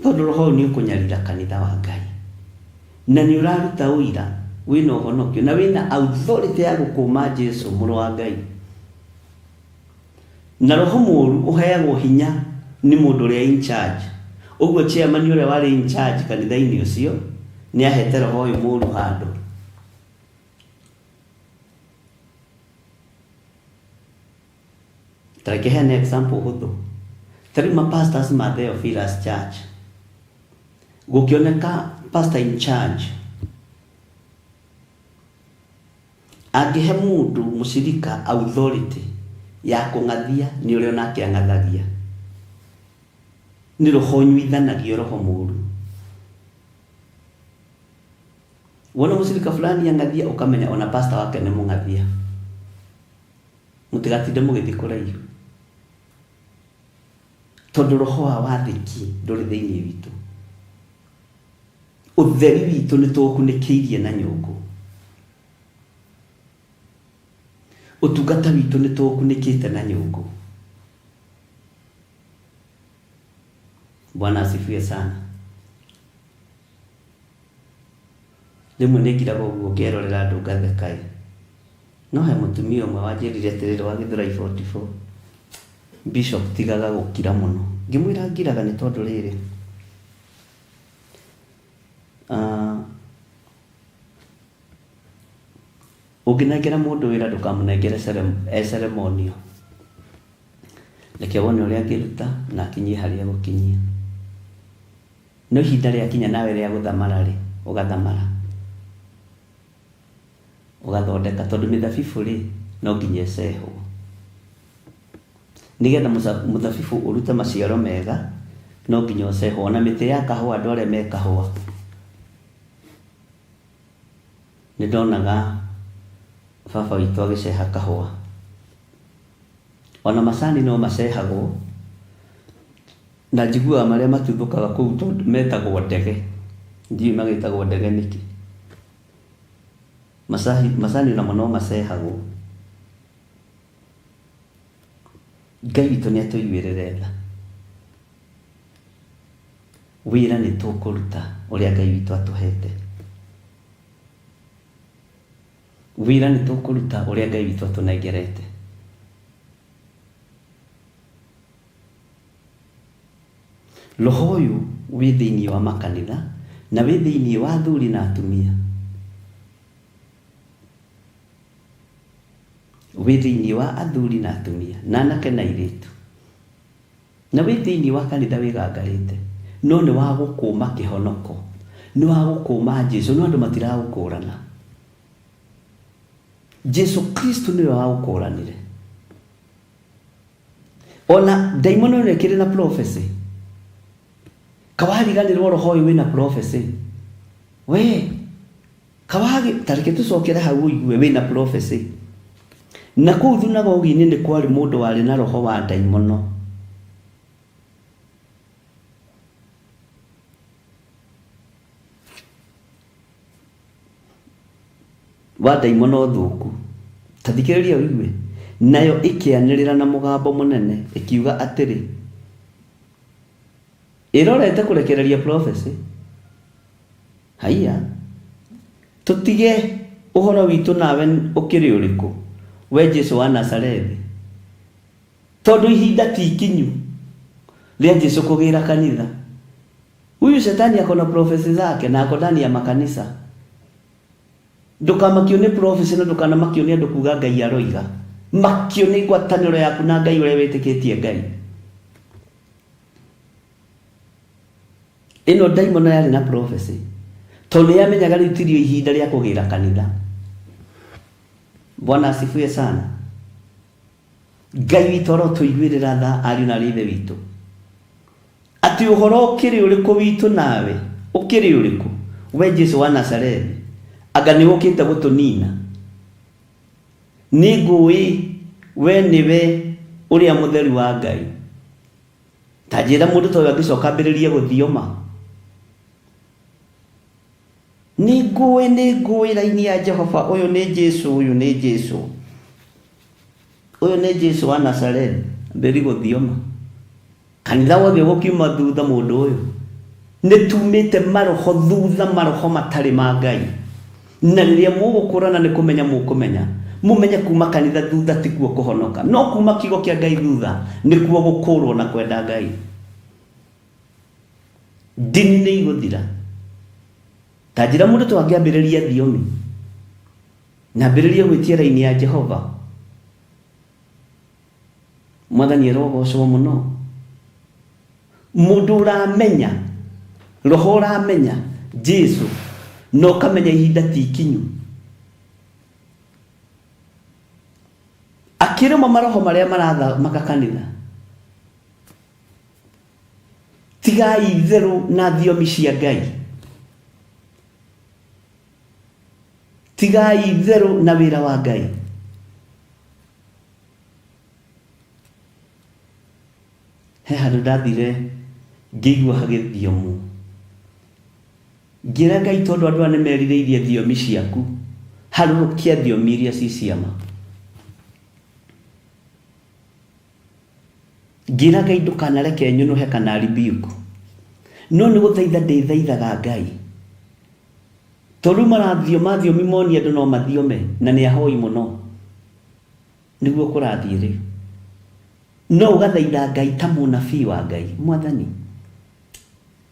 tondũ roho ũyũ nĩ ũkũnyarira kanitha wa Ngai, na nĩ ũraruta ũira wĩna ũhonokio na wĩna authority ya gũkũma Jesũ mũrũ wa Ngai. Na roho mũũru ũheagwo hinya nĩ mũndũ ũrĩa in charge. Ũguo chairman ũrĩa warĩ in charge kanitha-inĩ ũcio nĩ ahete roho ũyũ mũũru handũ. Tarekeheana example hũthũ. Tarĩ mapastors ma Theophilus Church, gũkĩoneka pastor in charge angĩhe mũndũ mũcirika authority ya kũng'athia, nĩ ũrĩa onake ang'athagia. Nĩ roho nyuithanagio, roho mũũru. Wona mũcirika fulani ang'athia, ũkamenya ona pastor wake nĩ mũng'athia. Mũtigatinde mũgĩthiĩ kũraihu, tondũ roho wa wathĩki ndũrĩ thĩinĩ witũ. Ũtheri witũ nĩ tũũkunĩkĩirie na nyũngũ. Ũtungata witũ nĩ tũũkunĩkĩte na nyũngũ. Bwana asifiwe sana. Rĩmwe nĩ ngiraga ũguo ngĩrorera andũ ngatheka. No he mũtumia ũmwe wanjĩrire atĩrĩrĩ wa Gĩthũrai 44, Bishop tigaga gũkira mũno. Ngĩmwĩra ngiraga nĩ tondũ rĩrĩ, ũngĩnengera mũndũ wĩra ndũkamũnengere ceremonial. Reke wone ũrĩa angĩruta na akinyie harĩa gũkinyia. No ihinda rĩakinya nawe rĩa gũthamara rĩ, ũgathamara, ũgathondeka, tondũ mĩthabibũ rĩ no nginya ĩcehwo. Nĩgetha mũthabibũ ũrute maciaro mega no nginya ũcehwo. Na mĩtĩ ya kahũa, andũ arĩa me kahũa, nĩ ndonaga baba witũ agĩceha kahũa. Ona macani no macehagwo, na njiguaga marĩa matuthũkaga kũu tondũ metagwo ndege. Ndiũĩ magĩtagwo ndege nĩkĩ. Macani namo no macehagwo. Ngai witũ nĩ atũiguĩrĩre tha. Wĩra nĩ tũkũruta ũrĩa Ngai witũ atũhete. Wĩra nĩ tũkũruta ũrĩa Ngai witũ atũnengerete. Roho ũyũ wĩ thĩinĩ wa makanitha na wĩ thĩinĩ wa athuri na atumia. wĩ thĩinĩ wa athuri na atumia na anake na airĩtu, na wĩ thĩinĩ wa kanitha wĩgangarĩte, no nĩ wa gũkũma kĩhonoko, nĩ wa gũkũma Jesũ, no andũ matiragũkũrana. Jesũ Kristo nĩwe wa gũkũranire. Ona daimono nĩ kĩrĩ na prophecy. Kawariganĩrwo roho ũyũ wĩna prophecy. We kawagi tareke tucokere hau ũigue wĩna prophecy. Na kũu thunagogi-inĩ nĩ kwarĩ mũndũ warĩ na roho wa daimono. Wa daimono thũku. Tathikĩrĩria ũigue. Nayo ĩkĩanĩrĩra na mũgambo mũnene ĩkiuga atĩrĩ, ĩrorete kũrekereria prophecy. Haiya, tũtige ũhoro witũ nawe ũkĩrĩ ũrĩkũ, we Jesũ wa Nazarethi, tondũ ihinda ti ikinyu rĩa Jesũ kũgĩra kanitha. Huyu shetani akona prophecy zake na ako ndani ya makanisa. Ndukamakio nĩ prophecy na ndukanamakio nĩ andũ kuga Ngai aroiga. Makio nĩ ngwatanĩro yaku na Ngai ũrĩa wĩtĩkĩtie Ngai. Ĩno daimono yarĩ na prophecy, tondũ yamenyaga rĩu tirio ihinda rĩa kũgĩra kanitha. Bwana asifiwe sana. Ngai witũ arotũiguĩrĩra tha ariũ na ithe witũ, atĩ ũhoro ũkĩrĩ ũrĩkũ witũ nawe, ũkĩrĩ ũrĩkũ, we Jesũ wa Nazarethi, anga nĩ ũkĩte gũtũnina. Nĩ ngũĩ we nĩwe ũrĩa mũtheru wa Ngai. Ta njĩra mũndũ ta ũyũ angĩcoka ambĩrĩrie gũthioma. Nĩ ngũĩ raini ya Jehova, ũyũ nĩ Jesũ, ũyũ nĩ Jesũ, ũyũ nĩ Jesũ wa Nazarethi, ambĩrĩrie gũthioma. Kanitha wothe gũkiuma thutha mũndũ ũyũ, nĩ tumĩte maroho thutha, maroho matarĩ ma Ngai. Na rĩrĩa mũgũkũrana nĩ kũmenya mũkũmenya, mumenye kuma kanitha thutha ti kuo kũhonoka, no kuma kiugo kĩa Ngai thutha nĩ kuo gũkũrwo na kwenda Ngai. Ndini nĩ igũthira. Ta njĩra mũndũ to angĩambĩrĩria thiomi na ambĩrĩrie gwĩtia raini ya Jehova, Mwathani arogocwo mũno. Mũndũ ũramenya, roho ũramenya Jesũ, no kamenya ihinda ti ikinyu. Akĩrũma maroho marĩa marathamaka kanitha, tigai itherũ na thiomi cia Ngai, tigai itherũ na wĩra wa Ngai. He handũ ndathire ngĩigua hagĩthiomu, ngĩra Ngai, tondũ andũ nĩ merirĩirie thiomi ciaku, harũrũkia thiomi iria ci ciama. Ngĩra Ngai ndũkanareke nyũnũhe kana rebuke, no nĩ gũthaitha ndĩthaithaga Ngai, tondũ marathioma thiomi moni andũ no mathiome na nĩ ahoi mũno, nĩguo kũrathiĩ rĩu. No ũgathaitha Ngai ta mũnabii wa Ngai, Mwathani,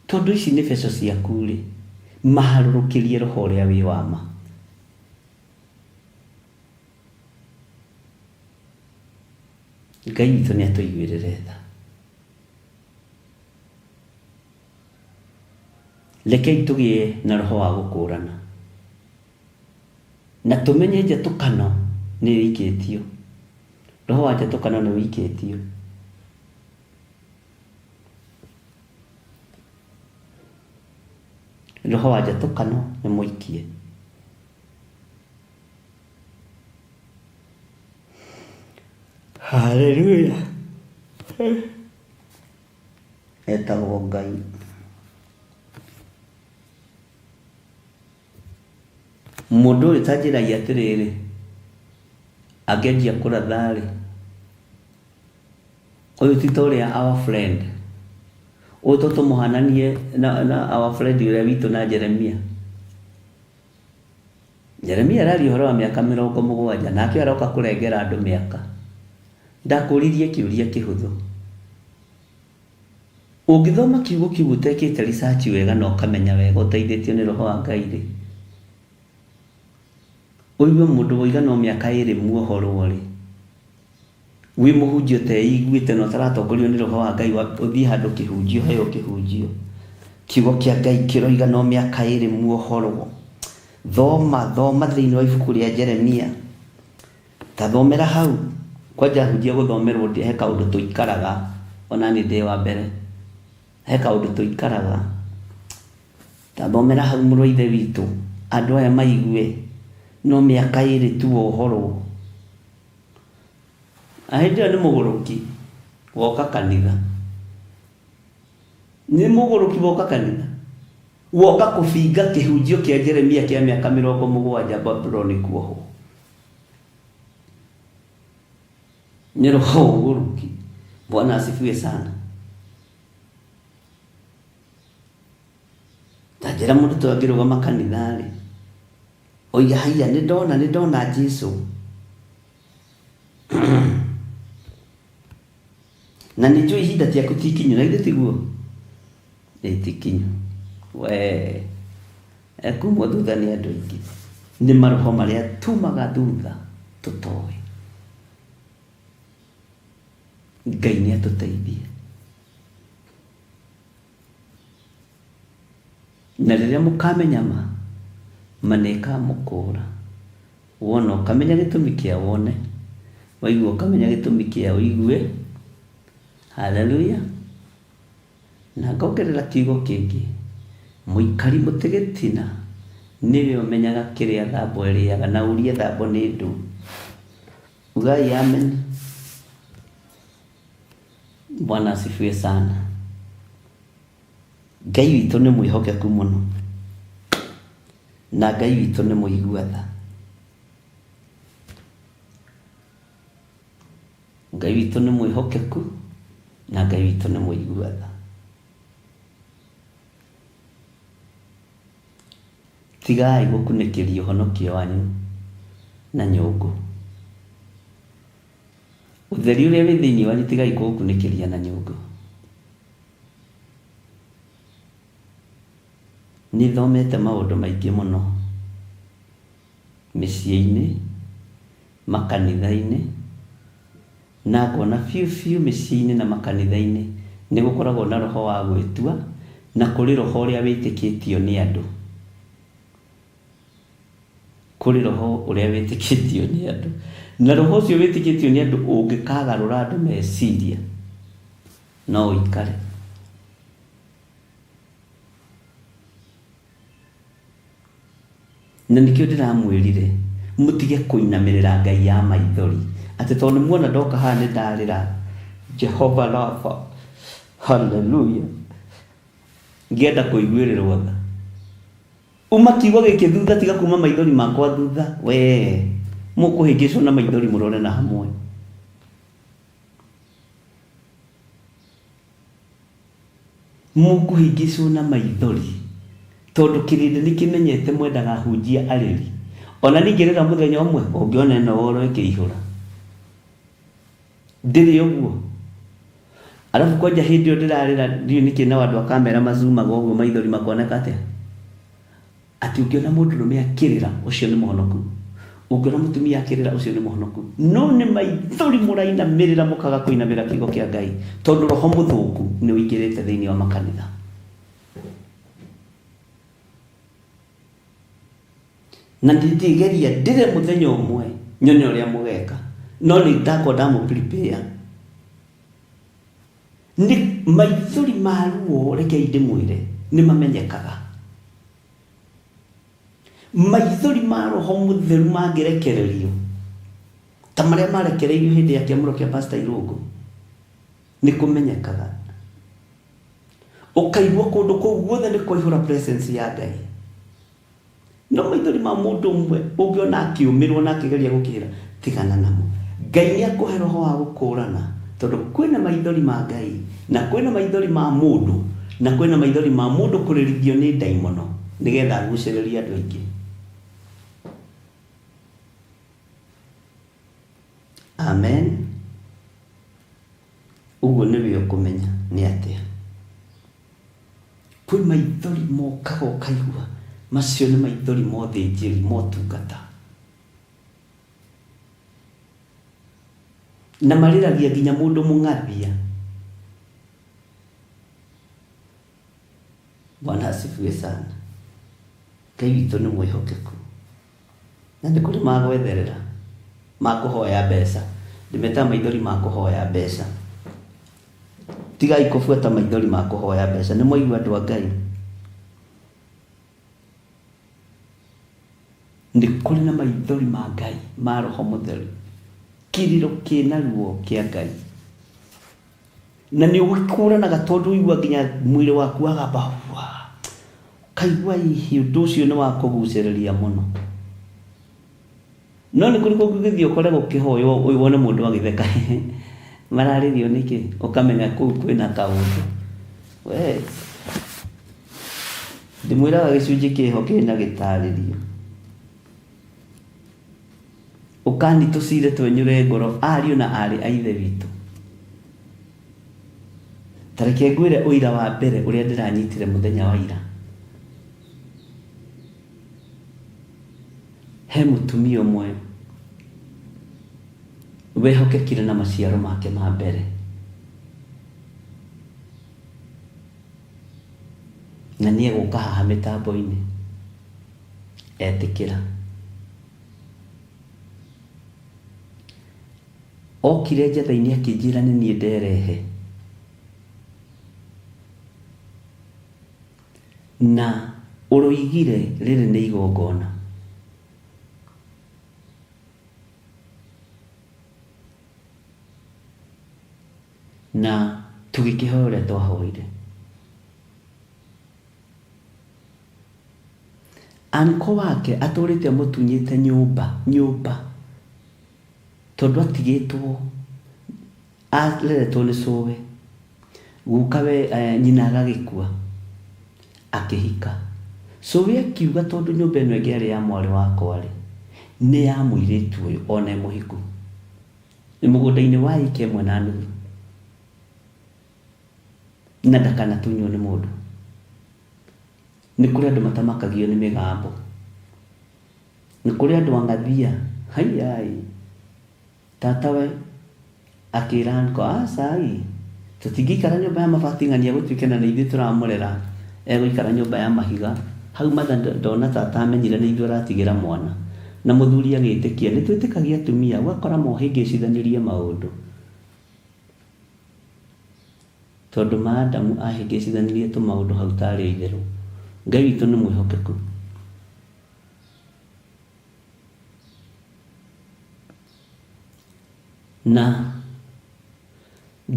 tondũ ici nĩ beco ciaku rĩ, maharũrũkĩrie roho ũrĩa wĩ wa ma. Ngai witũ nĩ atũiguĩrĩre tha. Rekei tũgĩe na roho wa gũkũrana, na tũmenye njatũkano nĩ wĩikĩtio. Roho wa njatũkano nĩ wĩikĩtio. Roho wa njatũkano nĩ mũikie. Hallelujah. Etagwo Ngai. Mũndũ ũrĩ ta njĩragia atĩrĩrĩ, angĩanjia kũratha rĩ, ũyũ ti ta ũrĩa our friend, ũyũ tũmũhananie na our friend ũrĩa witũ na Jeremia. Jeremia arari ũhoro wa mĩaka 70, nake aroka kũrengera andũ mĩaka. Ndakũririe kĩũria kĩhũthũ. Ũngĩthoma kiugo kĩu ũtekĩte research wega na ũkamenya wega ũteithĩtio nĩ roho wa Ngai rĩ, ũigue mũndũ woigana mĩaka 2 muohorwo rĩ, wi muhunjio te iguite no taratongorio ni roho wa Ngai uthii handu kihunjio hayo kihunjio kiugo kia Ngai kiroiga no miaka iri muohorwo thoma thiini wa ibuku ria Jeremia ta thomera hau kwanja hunjia guthomerwo ndi he kaundu tuikaraga ona ni ndi wa mbere he kaundu tuikaraga ta thomera hau muru ithe witu andu aya maigue no miaka iri tu ohorwo ahindi ni muguruki woka kanitha ni muguruki woka kanitha woka kufinga kihunjio kia Jeremia kia miaka 70 Babuloni kuoho ni roho muguruki. Bwana asifiwe sana. Tajira mundu twagirugama kanithari oiga haya ni ndona Jesu na nĩ njũĩ ihinda rĩaku ti ikinyu na ithe tiguo rĩtikinyu we ekumwo thutha nĩ andũ aingĩ nĩ maroho marĩa tumaga thutha tũtoĩ. Ngai nĩ atũteithie na rĩrĩa mũkamenya ma nĩkamũkũra wona ũkamenya gĩtũmi kĩa wone waigua ũkamenya gĩtũmi kĩa ũigue. Haleluya. Na ngogerera kiugo kĩngĩ mũikari mũtigetina niwe ũmenyaga kĩrĩa thambo ĩrĩaga na ũrie thambo nĩ ndũ. Ugai amen. Bwana asifiwe sana. Ngai witũ nĩ mwĩhokeku mũno na Ngai witũ nĩ mũigua tha. Ngai witũ nĩ mwĩhokeku na Ngai witũ nĩ mũigua tha. Tigai gũkunĩkĩria ũhonokio wanyu na nyũngũ. Ũtheri ũrĩa wĩ thĩinĩ wanyu tigai gũkunĩkĩria na nyũngũ. Nĩ thomete maũndũ maingĩ mũno mĩciĩ-inĩ makanitha-inĩ na ngona biũ mĩciĩ-inĩ na makanitha-inĩ nĩ gũkoragwo na roho wa gwĩtua na kũrĩ roho ũrĩa wĩtĩkĩtio nĩ andũ. Kũrĩ roho ũrĩa wĩtĩkĩtio nĩ andũ na roho ũcio wĩtĩkĩtio nĩ andũ ũngĩkagarũra andũ meciria no ũikare. Na nikio ndiramwĩrire mutige kũinamĩrĩra Ngai ya maithori ati tondũ muona ndoka haha nĩ ndarĩra Jehova Rafa. Haleluya. Ngĩenda kũiguĩrĩrwo tha. Uma kiugo gĩkĩ thutha tiga kuma maithori makwa thutha we mũkũhĩngĩcwo na maithori mũrore na hamwe. Mũkũhĩngĩcwo na maithori tondũ kĩrĩndĩ nĩ kĩmenyete mwendaga hunjia arĩri. Ona ningĩrĩra mũthenya ũmwe ũngĩona ĩno woro ĩkĩihũra ndĩrĩ ũguo. Alafu kwanja hĩndĩ ĩyo ndĩrarĩra ndiũ nĩkĩ na andũ a kamera mazumaga ũguo maithori makoneka atĩa ati ũngĩona mũndũrũme akĩrĩra ũcio nĩ mũhonoku, ũngĩona mũtumia akĩrĩra ũcio nĩ mũhonoku. No nĩ maithori mũrainamĩrĩra mũkaga kũinamĩrĩra kiugo kĩa Ngai tondũ roho mũthũku nĩ ũingĩrĩte thĩinĩ wa makanitha. Na ndĩgeria ndĩre mũthenya ũmwe nyone ũrĩa mũgeka no nĩ ndakwa ndamũ-prepare. Nĩ maithori ma ruo rekei ndĩmwĩre nĩ mamenyekaga. Maithori ma roho mũtheru mangĩrekererio ta marĩa marekereirio hĩndĩ ya kĩamũro kĩa Pastor Irũngũ nĩ kũmenyekaga. Ũkaigua kũndũ kũu guothe nĩ kũihũra presence ya Ngai. No maithori ma mũndũ ũmwe ũngĩona akĩũmĩrwo na akĩgeria gũkĩra tigana namo. Ngai nĩ akũhe roho wa gũkũrana tondũ kwĩna maithori ma Ngai na kwĩna maithori ma mũndũ na kwĩna maithori ma mũndũ kũrĩrithio nĩ ndaimono nĩgetha agucĩrĩrie andũ aingĩ. Amen. Uguo nĩwe ũkũmenya nĩ atĩa. Kwĩ maithori mokaga ũkaigua macio nĩ maithori mothĩnjĩri motungata. na mariragia nginya mundu mungathia. Bwana asifiwe sana. Ngai witũ nĩ mwĩhokeku na nĩ kũrĩ magwetherera makũhoya mbeca. Ndimeta maithori makũhoya mbeca. Tigai kũbuata maithori makũhoya mbeca. Nĩ mwaigua andũ a Ngai? Nĩ kũrĩ na maithori ma Ngai ma Roho Mũtheru, kĩrĩro kĩna ruo kĩa Ngai, na nĩ ũgĩkũranaga tondũ ũigua nginya mwĩrĩ waku wagamba kaigua hihi ũndũ ũcio nĩ wa kũgucĩrĩria mũno. No nĩ kũrĩ kũngĩgĩthiĩ ũkore gũkĩhoywo wone mũndũ agĩtheka mararĩrio nĩkĩ, ũkamenya kũu kwĩna kaũndũ. We ndĩmwĩraga gĩcunjĩ kĩho kĩna gĩtarĩrio. Ũkani tũcire twenyũre ngoro ariũ na arĩ a ithe witũ. Tareke ngwĩre ũira wa mbere ũrĩa ndĩranyitire mũthenya wa ira. He mũtumia ũmwe wehokekire na maciaro make ma mbere, na nĩ egũka haha mĩtambo-inĩ etĩkĩra. Okire njatha-inĩ akĩnjĩra nĩ niĩ nderehe, na ũroigire rĩrĩ nĩ igongona. Na tũgĩkĩhoya ũrĩa twahoire. Anko wake atũrĩte mũtunyĩte nyũmba tondũ atigĩtwo areretwo nĩ cũwe. Gukawe nyina agagĩkua akĩhika. Cũwe akiuga tondũ nyũmba ĩno ĩngĩ yarĩ ya mwarĩ wakwa rĩ, nĩ ya mũirĩtu ũyũ ona mũhiku. Nĩ mũgũnda-inĩ wa ĩka ĩmwe na nuthu, na ndakanatunywo nĩ mũndũ. Nĩ kũrĩ andũ matamakagio nĩ mĩgambo. Nĩ kũrĩ andũ angathia hayai tatawe akĩra anko acai tũtingĩikara nyũmba ya mabati ng'ania gũtuĩke na nĩ ithuĩ tũramũrera, egũikara nyũmba ya mahiga. Hau matha ndona tata amenyire nĩ ithuĩ aratigĩra mwana, na mũthuri agĩtĩkia. Nĩ twĩtĩkagia atumia ũgakora mohĩngĩcithanĩrie maũndũ, tondũ Adamu ahĩngĩcithanirie tũmaũndũ hau tarĩ itherũ. Ngai witũ nĩ mwĩhokeku. Na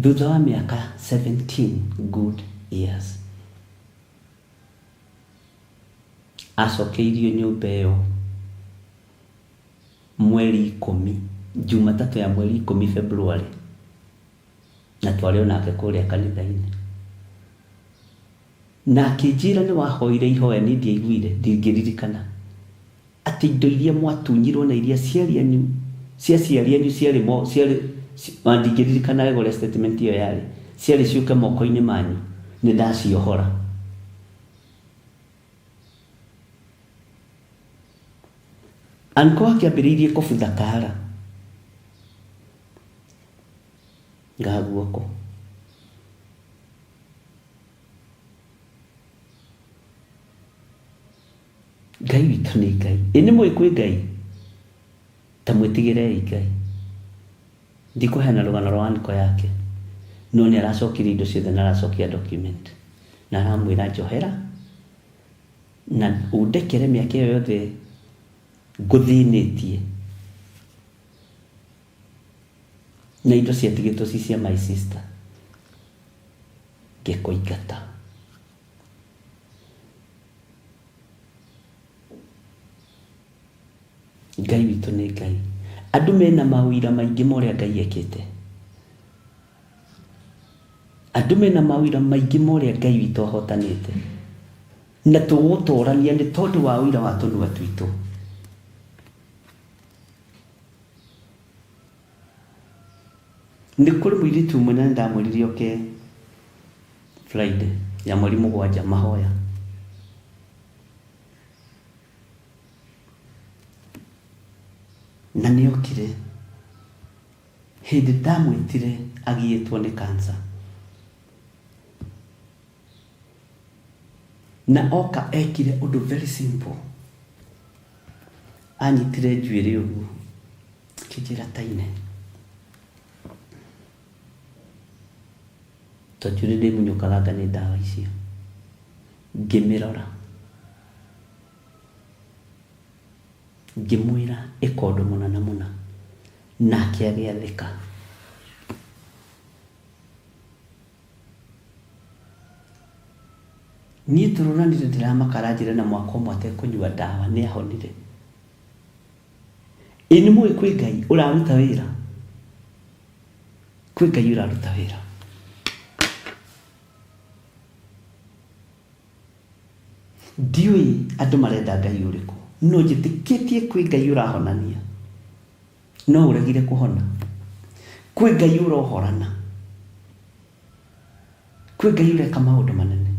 thutha wa mĩaka 17 good years acokeirio nyũmba ĩyo mweri 10, Jumatatũ ya mweri 10 February, na twarĩ onake kũrĩa kanitha-inĩ. Na akĩnjĩra nĩ wahoire ihoya nĩ ndiaiguire, ndingĩririkana atĩ indo iria mwatunyirwo na iria ciari anyu ciarĩ ndingĩririkana ũrĩa statement ĩyo yarĩ, ciarĩ ciũke moko-inĩ manyu, nĩ ndaciohora. Anko akĩambĩrĩirie kũbutha kara ngaguoko. Ngai witũ nĩ Ngai. Nĩ mũĩ kwĩ Ngai? Ta mwĩtigĩrei Ngai. Ndikũheana rũgano rwa anko yake, no nĩ aracokirie indo ciothe na aracokia document, na aramwĩra njohera na ũndekere mĩaka ĩyo yothe ngũthĩnĩtie, na indo ciatigĩtwo ci cia my sister ngĩkũingata. Ngai witũ nĩ Ngai. Andũ mena mawĩra maingĩ ma ũrĩa Ngai ekĩte. Andũ mena mawĩra maingĩ ma ũrĩa Ngai witũ ahotanĩte, na tũgũtũrania nĩ tondũ wa wĩra wa tũnua twitũ. Nĩ kũrĩ mũirĩtu ũmwe na ndamwĩrire oke Friday ya mweri 7 mahoya. Na nĩ okire hindi ndamwĩtire agĩĩtwo nĩ cancer na oka ekire ũndũ very simple, anyitire njuĩrĩ ũguo kĩnjĩra taine tondũ nĩ ndĩmunyũkaga anga nĩ ndawa icio, ngĩmĩrora ngĩmwĩra ĩka ũndũ mũna na mũna, nake agĩathĩka. Niĩ tũronanire ndĩramakara njĩra na mwaka ũmwe atekũnyua ndawa nĩ ahonire. Nĩ mũĩ kwĩ Ngai ũraruta wĩra, kwĩ Ngai ũraruta wĩra. Ndiũĩ andũ marenda Ngai ũrĩkũ, no njĩtĩkĩtie kwĩ Ngai ũrahonania, no ũregire kũhona. Kwĩ Ngai ũrohorana, kwĩ Ngai ũreka maũndũ manene.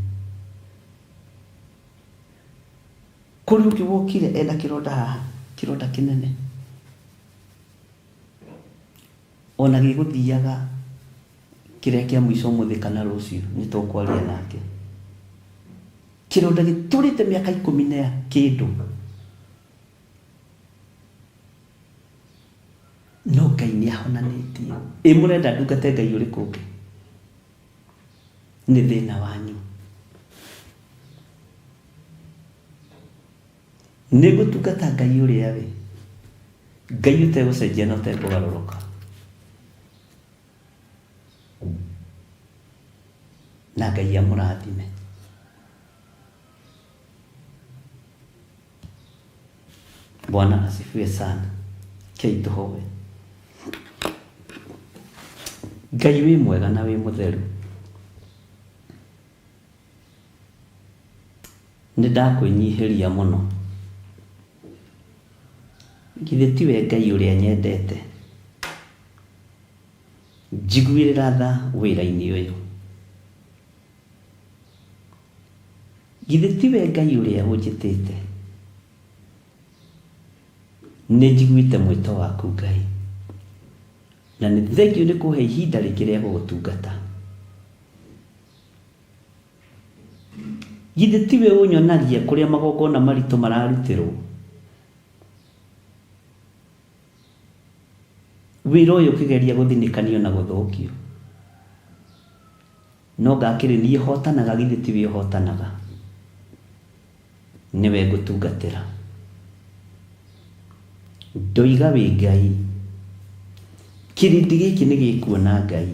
Kũrĩ ũngĩ wokire enda kĩronda haha, kĩronda kĩnene, ona gĩgũthiaga kĩrĩa kĩa mũico mũthĩ kana rũciũ nĩ tũkwaria nake. Kĩronda gĩtũrĩte mĩaka 10 na kĩndũ, no Ngai nĩ ahonanĩtie. Mũrenda ndungate Ngai ũrĩkũ ũngĩ? Nĩ thĩna wanyu. Nĩ gũtungata Ngai ũrĩa we, Ngai ũtegũcenjia na ũtekũgarũrũka. Na Ngai amũrathime. Bwana asifiwe sana. Kei tũhoe. Ngai wĩ mwega na wĩ mũtheru. Nĩ ndakwĩnyihĩria mũno. Githĩ tiwe Ngai ũrĩa nyendete, njiguĩrĩra tha wĩra-inĩ ũyũ. Githĩ tiwe Ngai ũrĩa ũnjĩtĩte, nĩ njiguĩte mwĩto waku Ngai, na nĩ thengiũ nĩ kũhe ihinda rĩngĩ rĩa gũgũtungata. Githĩ tiwe ũnyonagia kũrĩa magongona maritũ mararutĩrwo. Wĩra ũyũ ũkĩgeria gũthinĩkanio na gũthũkio, no ngakĩrĩ niĩ hotanaga, githĩ tiwe ũhotanaga. Nĩwe ngũtungatĩra. Ndoiga wĩ Ngai, kĩrĩndĩ gĩkĩ nĩ gĩkuona Ngai.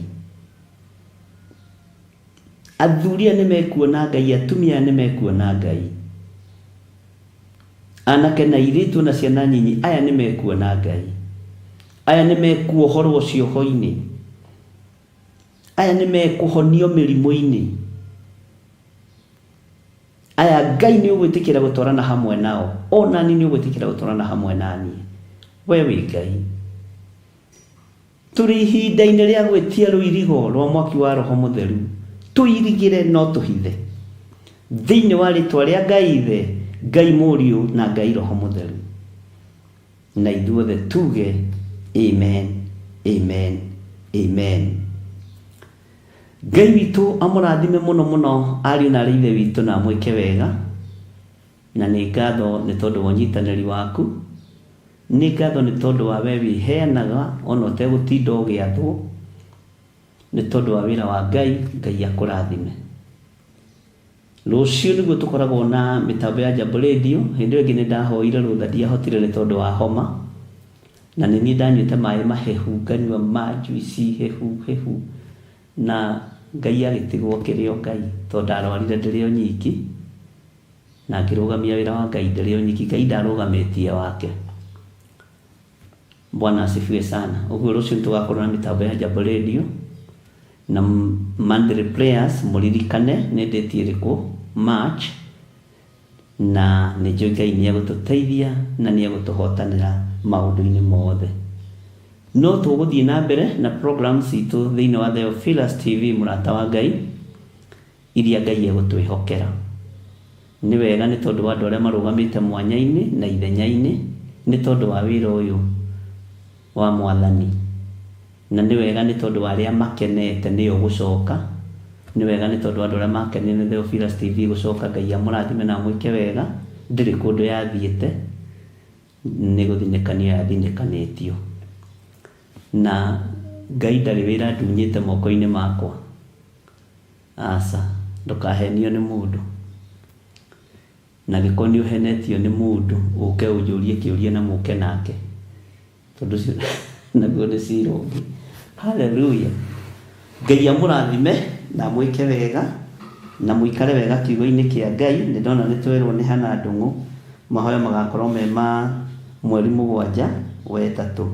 Athuria nĩ mekuona Ngai, atumia nĩ mekuona Ngai, anake na airĩtu na ciana nyinyi, aya nĩ mekuona Ngai. Aya nĩ mekuohorwo cioho-inĩ, aya nĩ mekuhonio mĩrimũ-inĩ, aya Ngai nĩ ũgwĩtĩkĩra gũtwarana hamwe nao, ona ni nĩ ũgwĩtĩkĩra gũtwarana hamwe naniĩ. We wĩ Ngai. Tũrĩ ihinda-inĩ rĩa gwĩtia rũirigo rwa mwaki wa Roho Mũtheru, tũirigĩre no tũhithe thĩinĩ wa rĩtwa rĩa Ngai Ithe, Ngai Mũriũ na Ngai Roho Mũtheru, na ithuothe tuge amen, amen, amen. Ngai witũ amũrathime mũno mũno ariũ na ithe witũ, na mwĩke wega, na nĩ ngatho nĩ tondũ wa ũnyitanĩri waku, nĩ ngatho nĩ tondũ wa we wĩheanaga ona ũtegũtinda ũgĩathwo, nĩ tondũ wa wĩra wa Ngai. Ngai akũrathime. Rũciũ nĩguo tũkoragwo na mĩtambo ya Jambo Radio. Hĩndĩ ĩyo ĩngĩ nĩ ndahoire rũtha, ndiahotire nĩ tondũ wa homa, na nĩ niĩ ndanyuĩte maĩ mahehu, nganyua manjuici hehu, na Ngai agĩtigwo kĩrĩo Ngai, tondũ ndarwarire ndĩrĩ o nyiki, na ngĩrũgamia wĩra wa Ngai ndĩrĩ o nyiki, Ngai ndarũgamĩtie wake. Bwana asifiwe sana. Ũguo rũciũ nĩ tũgakorwo na mĩtambo ya Jambo Radio na Monday prayers. Mũririkane nĩ ndĩti ĩrĩkũ, March, na nĩ njũĩ Ngai nĩ egũtũteithia na nĩ egũtũhotanĩra maũndũ-inĩ mothe. No tũgũthiĩ na mbere na programs itũ thĩinĩ wa Theophilus TV, mũrata wa Ngai, iria Ngai egũtwĩhokera. Nĩ wega nĩ tondũ wa andũ arĩa marũgamĩte mwanya-inĩ na ithenya-inĩ, nĩ tondũ wa wĩra ũyũ wa Mwathani. na nĩ wega nĩ tondũ arĩa makenete nĩ ũgũcoka, nĩ wega nĩ tondũ andũ arĩa makenete nĩ Theophilus TV gũcoka. Ngai amũrathime na mwĩke wega, ndĩrĩ kũndũ yathiĩte, nĩ gũthinĩkanio yathinĩkanĩtio, na Ngai ndarĩ wĩra ndunyĩte moko-inĩ makwa. Aca, ndũkahenio nĩ mũndũ, na gĩkorwo nĩ ũhenetio nĩ mũndũ ũke ũnjũrie kĩũria na mũke nake, tondũ ũcio naguo nĩ cira ũngĩ. Haleluya. Ngai amũrathime na mwĩke wega na mũikare wega kiugo-inĩ kĩa Ngai. Nĩ ndona nĩ twerwo nĩ hana ndũng'ũ mahoya magakorwo me ma mweri 7 wa 3,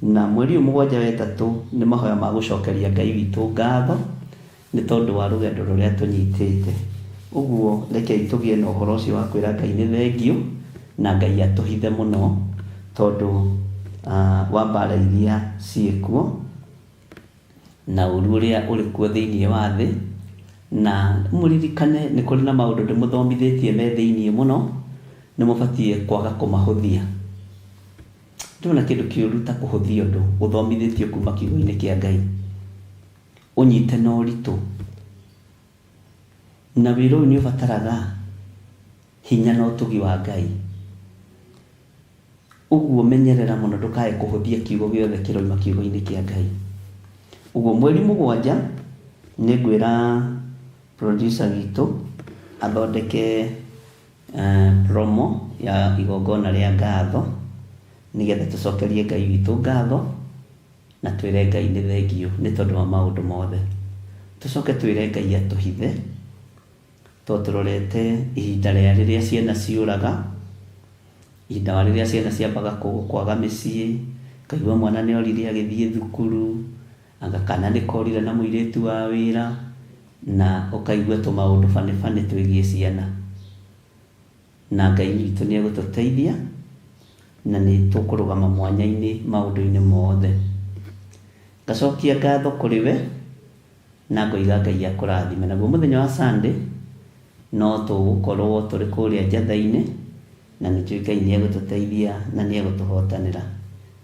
na mweri 7 wa 3 nĩ mahoya ma gũcokeria Ngai witũ ngatho nĩ tondũ wa rũgendo rũrĩa tũnyitĩte. Ũguo rekei tũgĩe na ũhoro ũcio wa kwĩra Ngai nĩ thengio, na Ngai atũhithe mũno tondũ wa mbara iria ciĩkuo na ũru ũrĩa ũrĩ kuo thĩinĩ wa thĩ. Na mũririkane nĩ kũrĩ na maũndũ ndĩmũthomithĩtie me thĩinĩ mũno, nĩ mũbatiĩ kwaga kũmahũthia. Ndĩrona kĩndũ kĩũru ta kũhũthia ũndũ ũthomithĩtio kuma kiugo-inĩ kĩa Ngai, ũnyite na ũritũ, na wĩra ũyũ nĩ ũbataraga hinya na ũtugi wa Ngai. Ũguo menyerera mũno ndũkae kũhũthia kiugo gĩothe kĩroima kiugo-inĩ kĩa Ngai. Ũguo mweri 7 nĩ ngwĩra producer witũ athondeke promo ya igongona rĩa ngatho, nĩgetha tũcokerie Ngai witũ ngatho na twĩre Ngai nĩ thengio nĩ tondũ wa maũndũ mothe. Tũcoke twĩre Ngai atũhithe tondũ tũrorete ihinda rĩrĩa ciana ciũraga, ihinda rĩrĩa ciana ciambaga kwaga mĩciĩ, kaigua mwana nĩ orire agĩthiĩ thukuru, anga kana nĩ korire na mũirĩtu wa wĩra, na ũkaigua tũmaũndũ bane twĩgiĩ ciana. Na Ngai witũ nĩ egũtũteithia na nĩ tũkũrũgama mwanya-inĩ maũndũ-inĩ mothe. Ngacokia ngatho kũrĩ we na ngoiga Ngai akũrathime. Naguo mũthenya wa Sunday no tũgũkorwo tũrĩ kũrĩa njatha-inĩ, na nĩ njũĩ Ngai nĩ egũtũteithia na nĩ egũtũhotanĩra.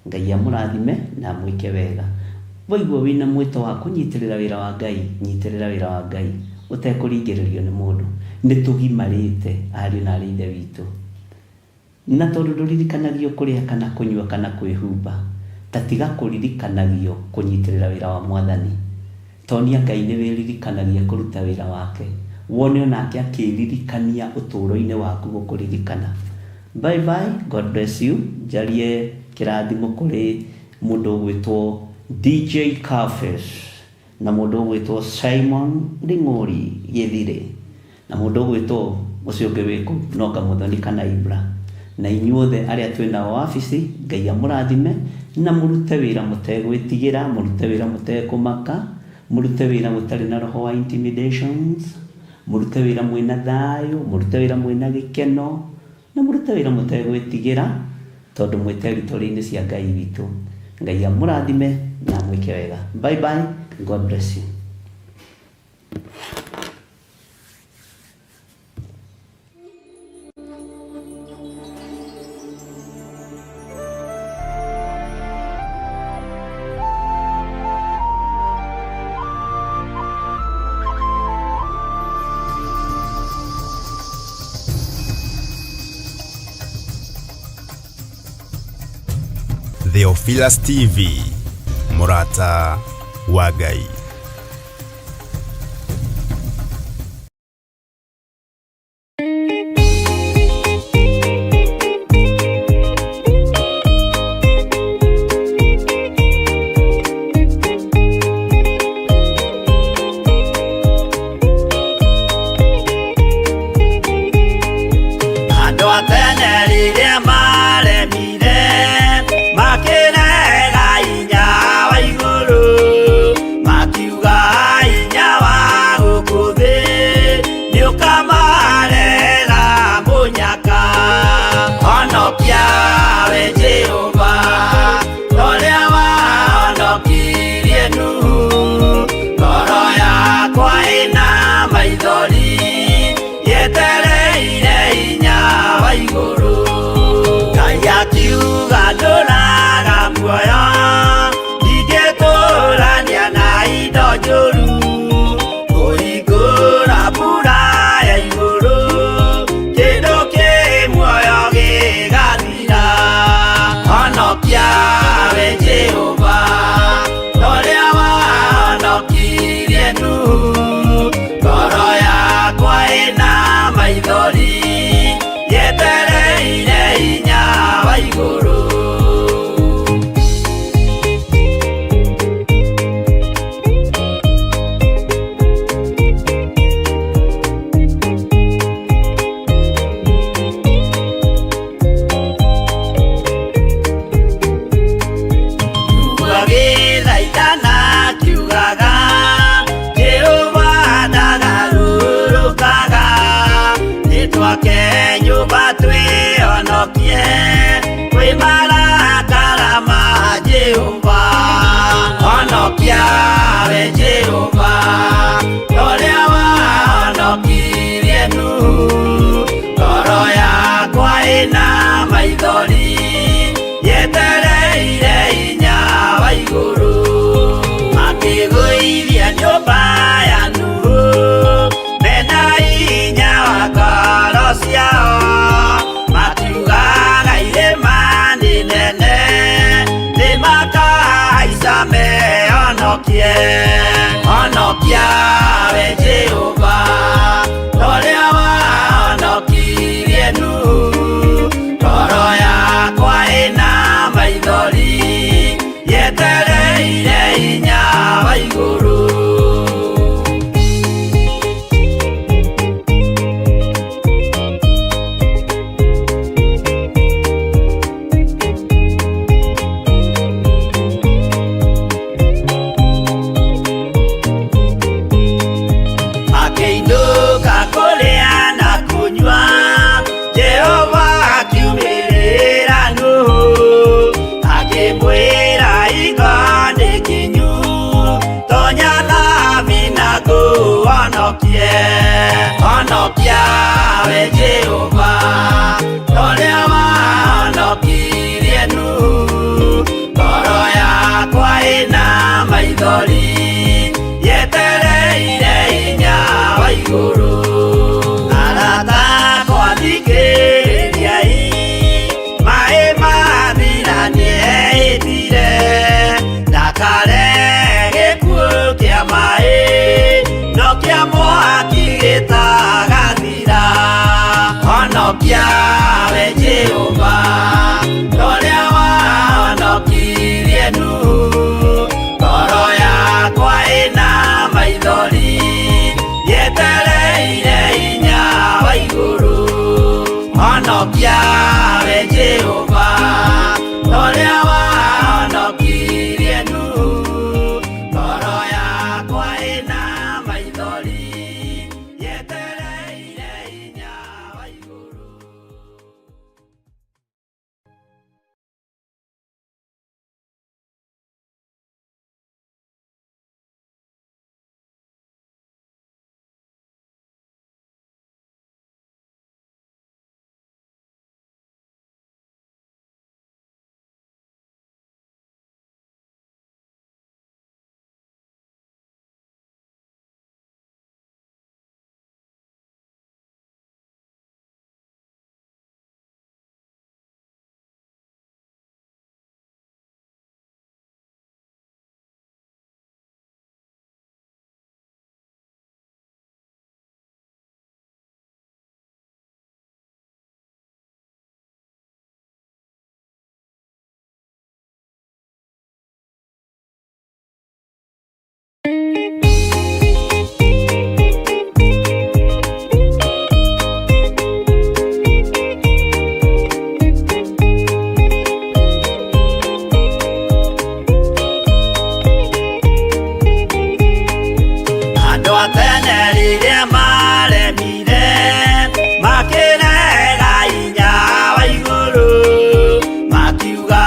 Ngai amũrathime na mwĩke wega. Waigua wĩna mwĩto wa kũnyitĩrĩra wĩra wa Ngai, nyitĩrĩra wĩra wa Ngai ũtekũringĩrĩrio nĩ mũndũ. Nĩ tũgimarĩte ariũ na aarĩ a Ithe witũ, na tondũ ndũririkanagio kũrĩa kana kũnyua kana kwĩhumba, ta tiga kũririkanagio kũnyitĩrĩra wĩra wa Mwathani. Tonia Ngai nĩ wĩririkanagia kũruta wĩra wake, wone onake akĩririkania ũtũũro-inĩ waku gũkũririkana. Bye bye, God bless you. Njarie kĩrathimo kũrĩ mũndũ ũgwĩtwo DJ Carfish, na mũndũ ũgwĩtwo Simon Nding'ũri Gĩthire, na mũndũ ũgwĩtwo ũcio ũngĩ wĩkũ Noga Mũthoni kana Ibra, na inyuothe arĩa twĩna wabici. Ngai amũrathime na mũrute wĩra mũtegwĩtigĩra, mũrute wĩra mũtekũmaka, mũrute wĩra mũtarĩ na roho wa intimidations, mũrute wĩra mwĩna thayũ, mũrute wĩra mwĩna gĩkeno, na mũrute wĩra mũtegwĩtigĩra tondũ mwĩ territory-inĩ cia Ngai witũ. Ngai amũrathime na mwĩke wega. Bye bye, God bless you. Theophilus TV, Murata wa Ngai. Andũ a tene rĩrĩa maremire makĩrega hinya wa igũrũ, makiuga makĩgũithia nyũmba ya Nuhu, mena hinya wa ngoro ciao, makiugaga irĩma nĩ nene, nĩmakahaica mehonokie. Honokia we Jehova, ũrĩa wahonokirie Nuhu, ngoro yakwa ĩna maithori, yetereire hinya wa igũrũ. Akĩinũka kũrĩa na kũnyua, Jehova akiumĩrĩra Nuhu, akĩmwĩra hingo nĩ nginyu, tonya thabina ngũhonokie. Honokia we Jehova, ũrĩa wahonokirie Nuhu, ngoro yakwa ĩna maithori, yetereire hinya wa igũrũ. Arata akwa thikĩrĩriai, maĩ mathira nĩehĩtire, ndakare gĩkuũ kĩa maĩ, no kĩa mwaki gĩtagathira. Honokia we Jehova, ũrĩa wahonokirie Nuhu, ngoro yakwa ĩna maithori, yetereire hinya wa igũrũ. Honokia we Jehova, ũrĩa wahonokirie Nuhu, ngoro yakwa ĩna maithori, yetereire hinya wa igũrũ. Andũ a tene rĩrĩa maremire, makĩrega hinya wa igũrũ, makiuga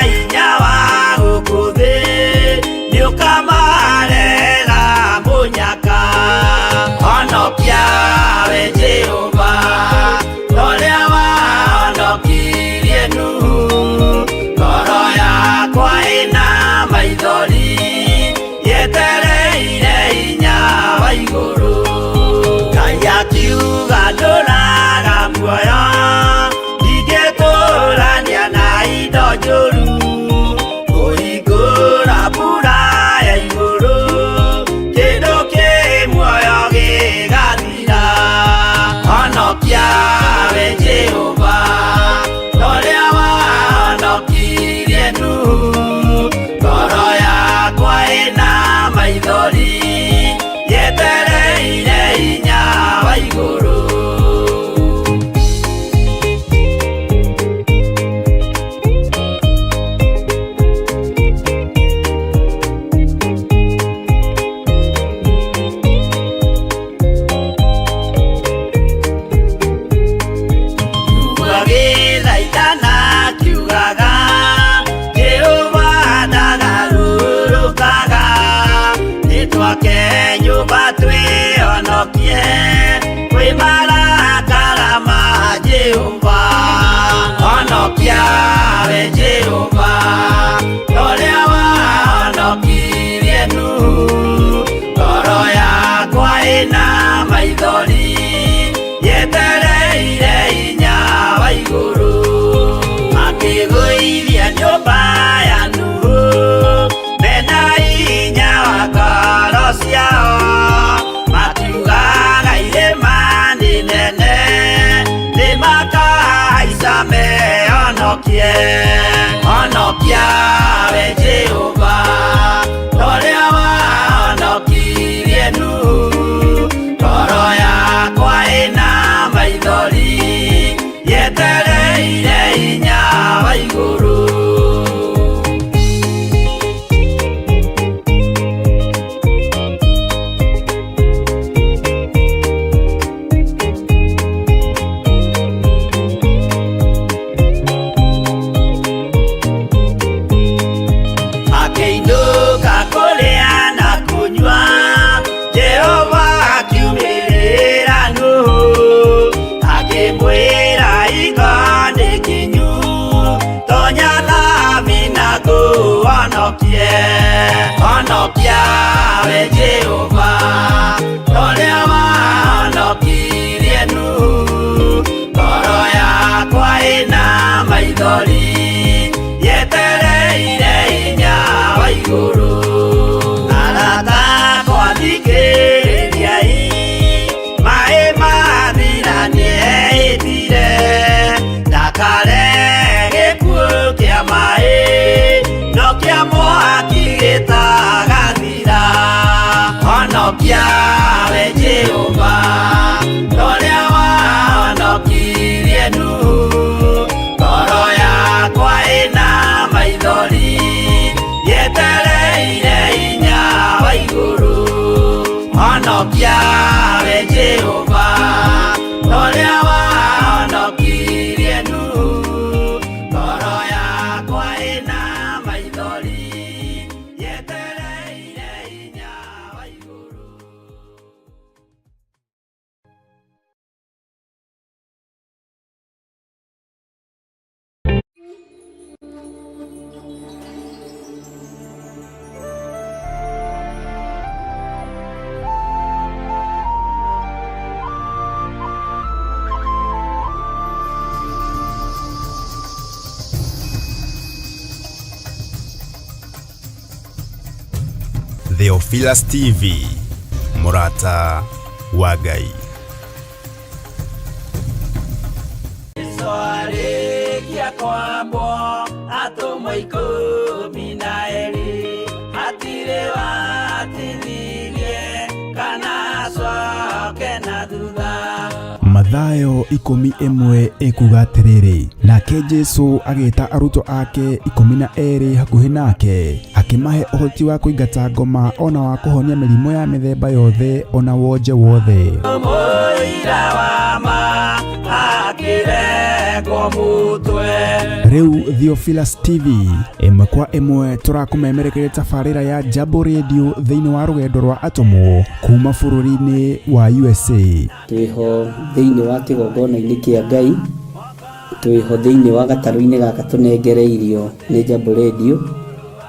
hinya wa gũkũ thĩ nĩũkamarehera mũnyaka. Honokia we Jehova, ũrĩa wahonokirie Nuhu, ngoro yakwa ĩna maithori, yetereire hinya wa igũrũ. Ngai akiuga ndũraga muoyo, ndingĩtũrania na indo njũru, kũhingũra mbura ya igũrũ, kĩndũ kĩ muoyo gĩgathira. Honokia we Jehova, ũrĩa wahonokirie Nuhu, ngoro yakwa ĩna maithori, yetereire hinya wa igũrũ. Nuhu agĩthaithana akiugaga, Jehova ndagarũrũkaga, nĩtwake nyũmba twĩhonokie kwĩ marakara ma Jehova. Honokia we Jehova, ũrĩa wahonokirie nu ngoro yakwa ina maithori yetereire inya wa iguru akiguithia nyumba ya nu mena inya wa ngoro ciao matiugaga irĩma nĩ nene nĩmakahaica mehonokie honokia we Jehova ũrĩa wahonokirie nu ngoro yakwa ĩna maithori yetereire hinya wa igũrũ. Honokia we Jehova ũrĩa wahonokirie nu ngoro yakwa ĩna maithori yetereire hinya wa igũrũ. Arata akwa thikĩrĩriai maĩ mathira nĩehĩtire ndakare gĩkuũ kĩa maĩ no kĩa mwaki gĩtagathira. Honokia we Jehova ũrĩa wahonokirie nu ngoro yakwa ĩna maithori yetereire hinya wa igũrũ. Honokia we Jehova ũrĩa wahonokirie nu ngoro yakwa ĩna maithori yetereire hinya wa igũrũ. Theophilus TV, Murata wa Ngai. Soarĩkia kwambwo atũmwo 12 hatirĩ watithirie kana acoke na thutha. Mathayo 11 ekuga atĩrĩrĩ, nake Jesu agĩta arutwo ake 12 hakuhĩ nake akĩmahe ũhoti wa kũingata ngoma ona wa kũhonia mĩrimũ ya mĩthemba yothe ona wonje wothe. Mũira wa ma akĩrekwo mũtwe. Rĩu Theophilus TV ĩmwe kwa ĩmwe tũrakũmemerekeria tabarĩra ya Jambo Radio thĩinĩ wa rũgendo rwa atũmwo kuma bũrũri-inĩ wa USA. Twĩho thĩinĩ wa kĩgongona-inĩ kĩa Ngai, twĩho thĩinĩ wa gatarũ-inĩ gaka tũnengereirio nĩ Jambo Radio.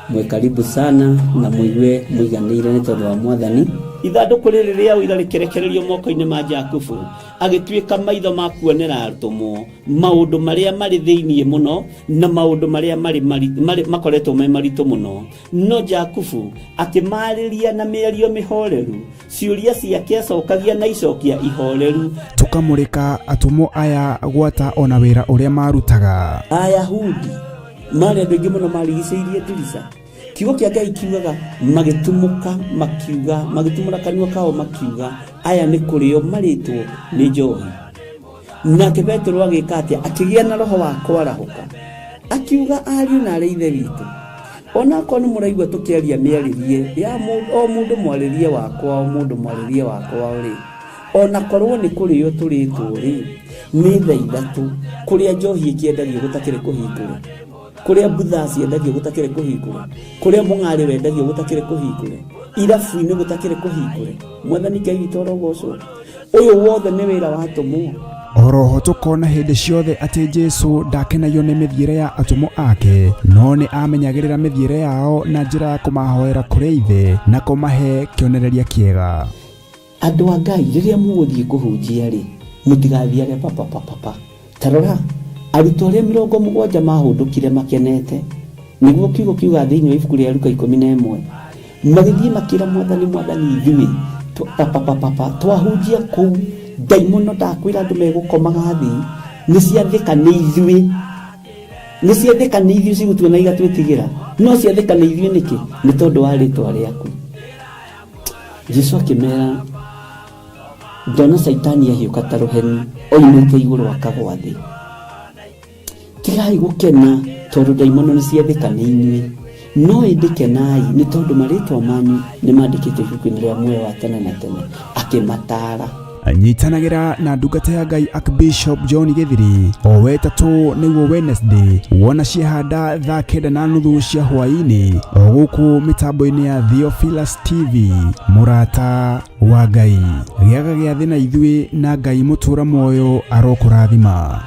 Mwe karibu sana na mũigue mũiganĩire nĩ tondũ wa Mwathani. Ithandũkũ rĩrĩ rĩa ũira rĩkĩrekererio moko-inĩ ma Jakubu agĩtuĩka maitho ma kuonera atũmwo maũndũ marĩa marĩ thĩinĩ mũno na maũndũ marĩa makoretwo me maritũ mũno. No Jakubu akĩmarĩria na mĩario mĩhoreru, ciũria ciake acokagia na icokia ihoreru. Tũkamũrĩka atũmwo aya gwata ona wĩra ũrĩa marutaga. Ayahudi marĩ andũ aingĩ mũno marigicĩirie ndirica. Kiugo kĩa Ngai kiugaga magĩtumũka makiuga, magĩtumũra kanua kao makiuga aya nĩ kũrĩo marĩtwo nĩ njohi. Nake Petero agĩka atĩa? Akĩgĩa na roho wa kwarahũka akiuga, ariũ na arĩ ithe witũ, ona korwo nĩ mũraigua tũkĩaria mĩarĩrie ya o mũndũ mwarĩrie wakwa, o mũndũ mwarĩrie wakwa rĩ, ona korwo nĩ kũrĩo tũrĩtwo rĩ, nĩ thaa ithatũ kũrĩa njohi ĩkĩendagio gũtakĩrĩ kũhingũre, kũrĩa mbutha ciendagio gũtakĩrĩ kũhingũre, kũrĩa mũng'arĩ wendagio gũtakĩrĩ kũhingũre, irabu-inĩ gũtakĩrĩ kũhingũre. Mwathani Ngai witũ arogocwo. Ũyũ wothe nĩ wĩra wa atũmwo. oroho tukona hindi ciothe ati Jesu ndakenagio ni mithiire ya atumo ake, no ni amenyagirira mithiire yao na njira ya kumahoera kuri ithe na kumahe kionereria kiega. Andu a Ngai riria muguthie kuhunjia ri mutigathiage papa tarora arutwo aria 70 mahundukire makenete niguo kiugo kiuga thiini wa ibuku ria Luka 11 magithie makira mwathani ithui papa twahunjia kuu daimono ndakwira andu megukomaga thi ni ciathikane ithui cigutuna igatwitigira no ciathikane ithui niki ni tondu wa ritwa riaku. Jesu akimera ndona Saitani ahiuka ta ruheni oimite iguru akagwa thi. Tigai gukena tondu daimono ni ciathikane inyui no indikenai ni tondu maritwa manyu ni mandikite ibuku-ini ria muoyo wa tene na tene akimatara. Anyitanagira na ndungata ya Ngai Archbishop John Githiri o wetatu niguo Wednesday wona ciehanda thaa 9:30 cia hwaini o guku mitambo-ini ya Theophilus TV murata wa Ngai giaga gia thi na ithui na Ngai mutura moyo arokurathima.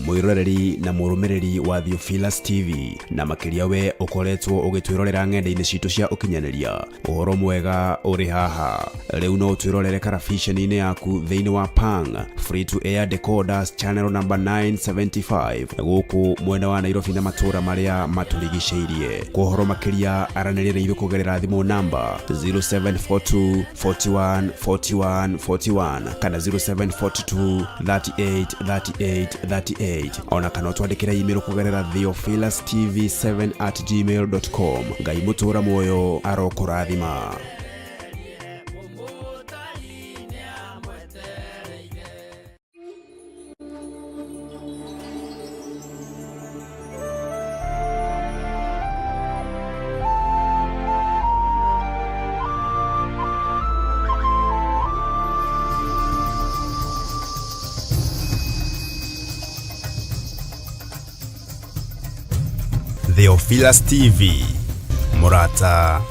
Mwiroreri na murumiriri wa Theophilus TV na makiria we ukoretwo ugitwirorera ng'enda-ini citu cia ukinyaniria uhoro mwega uri haha riu no twirorere karabiceni-ini yaku thiini wa Pang free to air decoders channel number 975 guku mwena wa Nairobi na matura maria maturigiceirie. Kuhoro makiria aranirira ithu kugerera thimu namba 0742 41 41 41 kana 0742 38 38 38 ona kana twandikira email kugerera theophilustv7@gmail.com. Ngai mutura moyo arokurathima. Theophilus TV murata